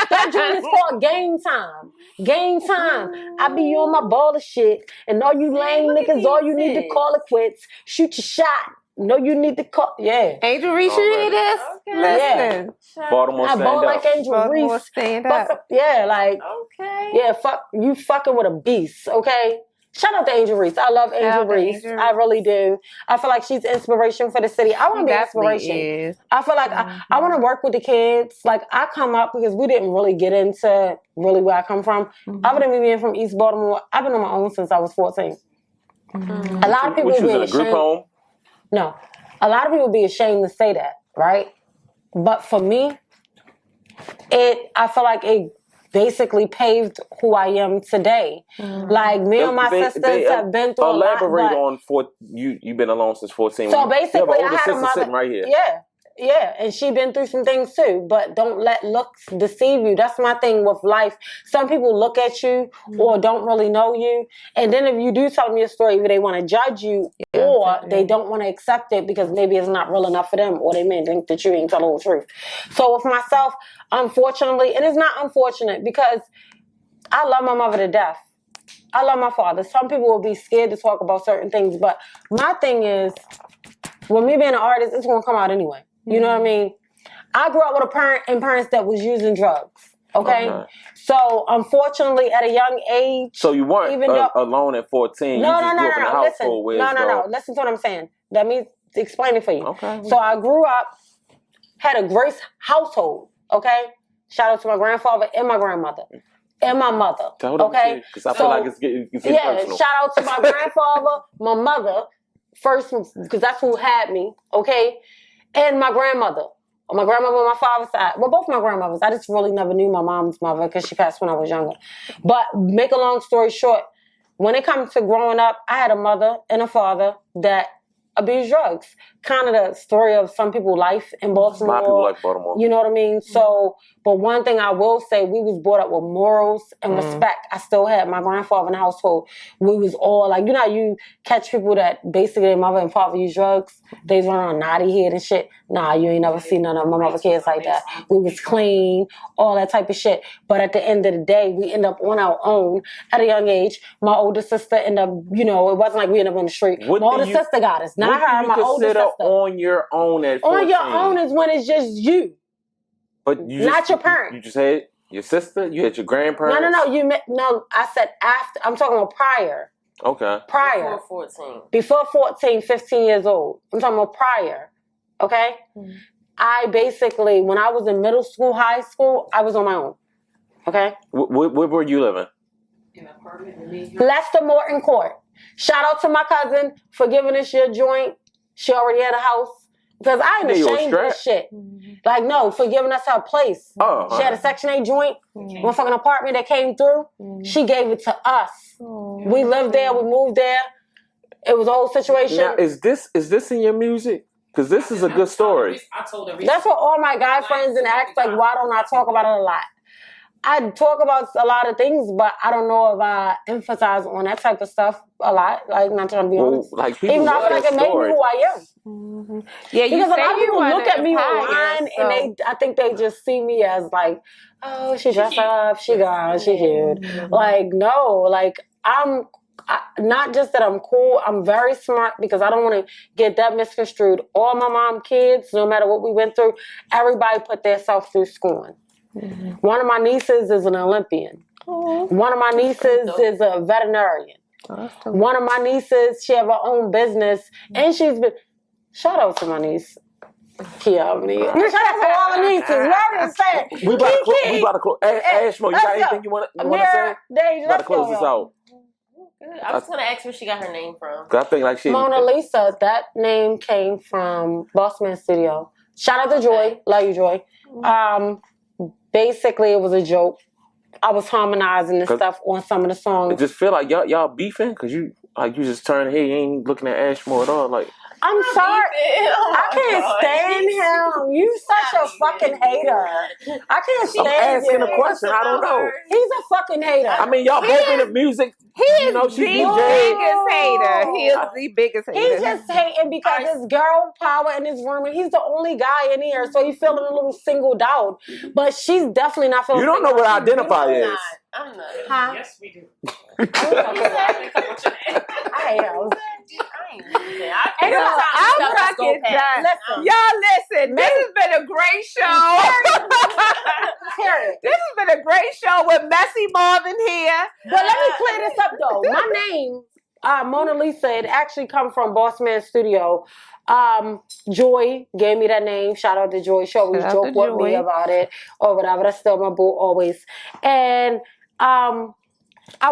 That joint is called Game Time. Game Time. I be on my baller shit, and all you lame niggas, all you need to call it quits. Shoot your shot. No, you need to call. Yeah. Angel Reese, you hear this? Okay. Listen. Baltimore stand I ball up. like Angel Reese. Stand up. Yeah, like. Okay. Yeah, you fucking with a beast, okay? Shout out to Angel Reese. I love Angel Reese. I really do. I feel like she's inspiration for the city. I want to be inspiration. I feel like I want to work with the kids. Like, I come up because we didn't really get into really where I come from. Other than me being from East Baltimore, I've been on my own since I was 14. A lot of people was in a group home? No. A lot of people be ashamed to say that, right? But for me, I feel like it basically paved who I am today. Like, me and my sisters have been through a lot. Elaborate on you've been alone since 14. So basically, I had a mother sitting right here. Yeah, and she been through some things too. But don't let looks deceive you. That's my thing with life. Some people look at you or don't really know you, and then if you do tell them your story, either they want to judge you or they don't want to accept it because maybe it's not real enough for them, or they may think that you ain't telling the truth. So with myself, unfortunately, and it's not unfortunate because I love my mother to death. I love my father. Some people will be scared to talk about certain things, but my thing is, with me being an artist, it's going to come out anyway. You know what I mean? I grew up with a parents that was using drugs. Okay? So, unfortunately, at a young age... So you weren't alone at 14. No. Listen. No. Listen to what I'm saying. Let me explain it for you. Okay. So, I grew up, had a great household. Okay? Shout out to my grandfather and my grandmother. And my mother. Okay? Because I feel like it's getting personal. Shout out to my grandfather, my mother, first, because that's who had me. Okay? And my grandmother. My grandmother on my father's side. Well, both my grandmothers. I just really never knew my mom's mother because she passed when I was younger. But make a long story short, when it comes to growing up, I had a mother and a father that abused drugs. Kind of the story of some people's life in Baltimore. A lot of people like Baltimore. You know what I mean? So, but one thing I will say, we was brought up with morals and respect. I still had my grandfather in the household. We was all like, you know how you catch people that basically their mother and father use drugs? They run on naughty head and shit. Nah, you ain't never seen none of my mother kids like that. We was clean, all that type of shit. But at the end of the day, we end up on our own at a young age. My older sister ended up, you know, it wasn't like we ended up on the street. My older sister got us, not her, my older sister. On your own at 14? On your own is when it's just you. But you not your parents. You just had your sister? You had your grandparents? No, I said after. I'm talking about prior. Okay. Prior. Before 14. Before 14, 15 years old. I'm talking about prior. Okay? I basically, when I was in middle school, high school, I was on my own. Okay? Where were you living? In an apartment. Lester Morton Court. Shout out to my cousin for giving us your joint. She already had a house. Because I ain't ashamed of this shit. Like, no, for giving us her place. She had a Section 8 joint, one fucking apartment that came through. She gave it to us. We lived there, we moved there. It was a whole situation. Now, is this in your music? Because this is a good story. That's what all my guy friends and ask, like, why don't I talk about it a lot? I talk about a lot of things, but I don't know if I emphasize on that type of stuff a lot. Like, not trying to be honest. Like, even though I feel like it made me who I am. Yeah, because a lot of people look at me online and I think they just see me as like, oh, she dressed up, she gone, she cute. Like, no, like not just that I'm cool, I'm very smart because I don't want to get that misconstrued. All my mom kids, no matter what we went through, everybody put their self through schooling. One of my nieces is an Olympian. One of my nieces is a veterinarian. One of my nieces, she have her own business, and she's been. Shout out to my niece, Kia. Shout out to all the nieces. We about to close. Ashmo, you got anything you want to say? We about to close this out. I was going to ask where she got her name from. I think like she Mona Lissa. That name came from Bossman Studio. Shout out to Joy. Love you, Joy. Basically, it was a joke. I was harmonizing this stuff on some of the songs. It just feel like y'all beefing because you just turned here, you ain't looking at Ashmore at all. Like, I'm sorry. I can't stand him. You such a fucking hater. I can't stand him. I'm asking a question. I don't know. He's a fucking hater. I mean, y'all both in the music. He is the biggest hater. He is the biggest hater. He's just hating because there's girl power in his room and he's the only guy in here, so he's feeling a little singled out. But she's definitely not feeling. You don't know what identify is. I'm not. Huh? Yes, we do. I hate him. I'm fucking done. Y'all listen, this has been a great show. This has been a great show with Messy Marvin here. But let me clear this up though. My name, Mona Lissa, it actually come from Bossman Studio. Joy gave me that name. Shout out to Joy. She always joke with me about it or whatever. That's still my boo always. And I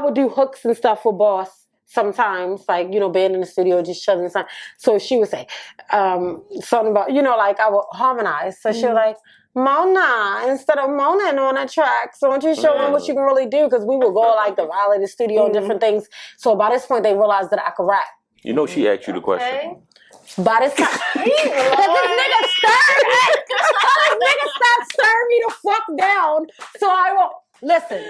would do hooks and stuff for Boss. Sometimes, like, you know, being in the studio, just chilling. So she would say something about, you know, like I would harmonize. So she was like, Mona, instead of Mona on a track, so why don't you show them what you can really do? Because we would go like the rally, the studio, and different things. So by this point, they realized that I could rap. You know, she asked you the question. By this time, this nigga stopped staring me the fuck down. So I won't. Listen,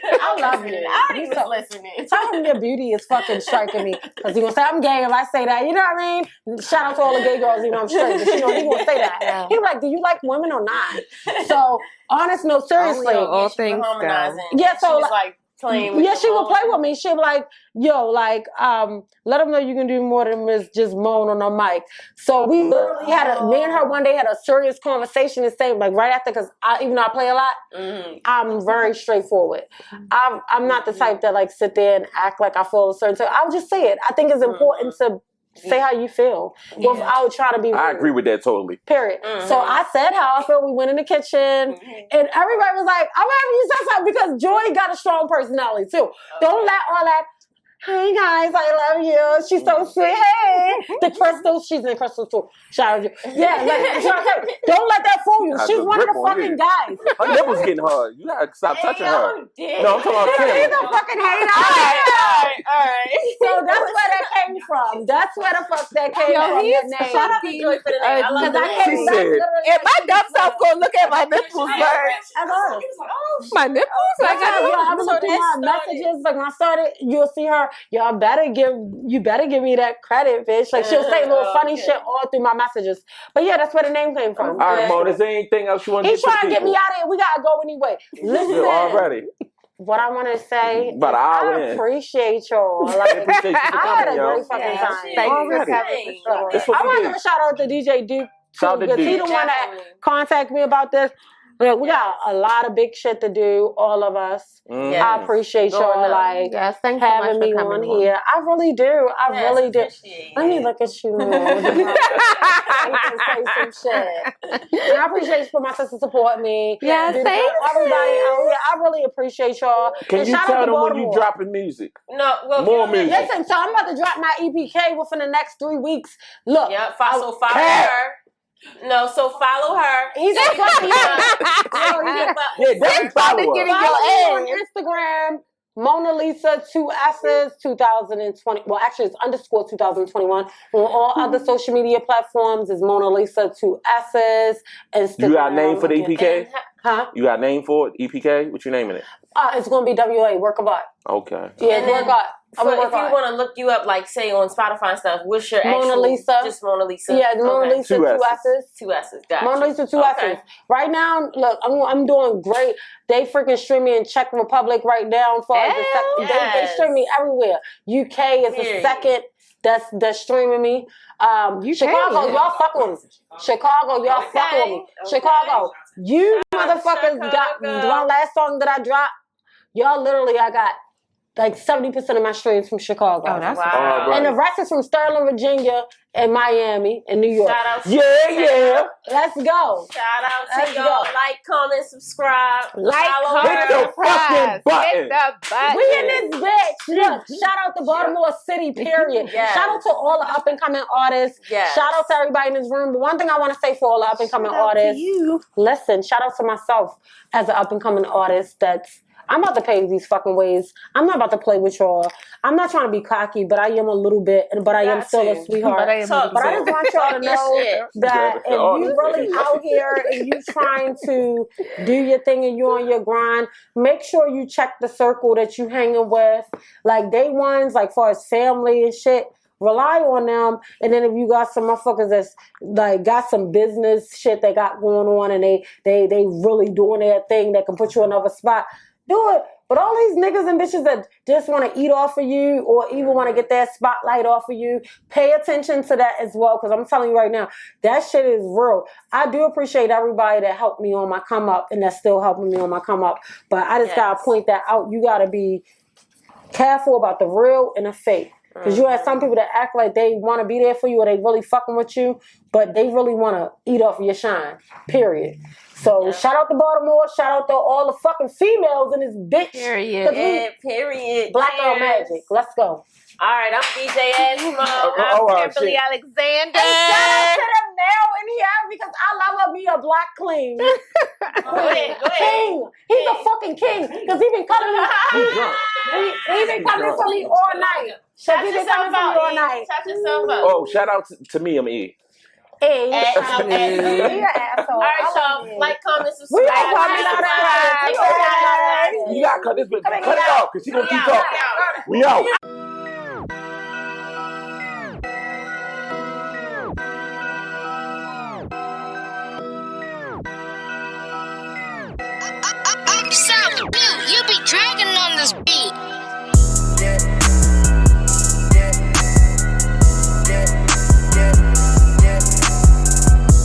I love you. I already was listening. Tell him your beauty is fucking striking me. Because he gonna say I'm gay if I say that. You know what I mean? Shout out to all the gay girls, you know I'm straight. But you know, he gonna say that. Yeah. He was like, do you like women or not? So, honest, no, seriously. All things harmonizing. Yeah, so she was like playing with Yeah, the she would Mona. play with me. She'd be like, yo, like, let them know you can do more than just moan on the mic. So we literally me and her one day had a serious conversation and say, like, right after, because even though I play a lot, I'm very straightforward. I'm not the type that, like, sit there and act like I feel a certain time. I'll just say it. I think it's important to say how you feel without trying to be rude. I agree with that totally. Period. So I said how I feel. We went in the kitchen and everybody was like, I'm happy you said something because Joy got a strong personality too. Don't let all that, hey guys, I love you. She's so sweet. Hey. The crystals, she's in crystals too. Shout out to you. Yeah, don't let that fool you. She's one of the fucking guys. Her nipples getting hard. You gotta stop touching her. No, I'm talking about He's Kim. a fucking hater. All right. So that's where that came from. That's where the fuck that came from. That name. Shout out to Joy for the name. I love the name. She said, If my dumb self go look at my nipples, my nipples, Like I was looking at my messages, like when I started, you'll see her. You better give me that credit, bitch. Like she'll say little funny shit all through my messages. But yeah, that's where the name came from. all right, Mona, is there anything else you want to He's trying to get me out of here. We gotta go anyway. Listen, already. what I want to say, About an hour I in. appreciate y'all. Like, Appreciate you for I had a coming, yo. great fucking time. Thank you for Already. having Look, That's what I we want to do. give a shout out to DJ Duke Shout out to because he Duke. the one that contacted me about this. Look, we got a lot of big shit to do, all of us. Mm. I appreciate y'all like Yes, thanks so having much me for on coming here. I really do. I really do. Let me it. look at you. Say some shit. And I appreciate you for my sister support me. Yes, Dude, thank everybody out here. I really appreciate y'all. Can And you shout out tell to them when Baltimore. you dropping music? No, well, More music. Listen, so I'm about to drop my EPK within the next 3 weeks. Look, Yep, follow her. No, so follow her. he's a fucking Yeah, definitely follow her. Follow me on Instagram, Mona Lissa 2 S's 2020. Well, actually, it's _ 2021. On all other social media platforms is Mona Lissa 2 S's. Instagram. You got a name for the EPK? Huh? You got a name for it? EPK? What you naming it? It's going to be WA, Work of Art. Okay. Yeah, And Work then- Art. So if you want to look you up, like say on Spotify and stuff, what's your Mona actual? Lissa. Just Mona Lissa. Yeah, Mona Okay. Lissa 2 2 S's. S's. 2 S's. Gotcha. Mona Lisa 2 Okay. S's. Right now, look, I'm doing great. They freaking stream me in Czech Republic right now. They stream me everywhere. UK is the second that's streaming me. Chicago, y'all fuck with me. Chicago, y'all fuck with me. Chicago, you motherfuckers got my last song that I dropped. Y'all literally, I got like 70% of my streams from Chicago. Oh, that's Wow. And the rest is from Sterling, Virginia, and Miami, and New York. Shout out to Yeah. Let's go. Shout out Let's to y'all. go. Like, comment, subscribe. Like, follow Hit her. the fucking button. Hit the button. We in this bitch. Look, shout out to Baltimore City, period. Yes. Shout out to all the up and coming artists. Yes. Shout out to everybody in this room. But one thing I want to say for all the up and coming artists, listen, shout out to myself as an up and coming artist I'm about to pay these fucking ways. I'm not about to play with y'all. I'm not trying to be cocky, but I am a little bit, but I am still a sweetheart. But I am Talk But I just want y'all to know that if you really out here and you trying to do your thing and you on your grind, make sure you check the circle that you hanging with. Like day ones, like far as family and shit, rely on them. And then if you got some motherfuckers that's like got some business shit they got going on and they really doing their thing that can put you in another spot, do it. But all these niggas and bitches that just want to eat off of you or even want to get that spotlight off of you, pay attention to that as well. Because I'm telling you right now, that shit is real. I do appreciate everybody that helped me on my come up and that's still helping me on my come up. But I just got to point that out. You got to be careful about the real and the fake. Because you have some people that act like they want to be there for you or they really fucking with you, but they really want to eat off of your shine, period. So shout out to Baltimore, shout out to all the fucking females in this bitch. Period. Period. Black Girl Cheers. Magic. Let's go. All right, I'm DJ Asmo. I'm Kimberly Alexander. And shout out to the male in here because I love me a black clean. Go ahead. King. He's a fucking king because he been coming. He been coming for me all night. Shout He been yourself coming for me all out. night. Shout yourself out. Oh, shout out to me, I'm E. Hey, Hey. you're an asshole. All right, y'all. Like, comment, subscribe. You gotta cut this bitch. Cut it off, because she gonna keep talking. We out. I'm so you be dragging on this beat.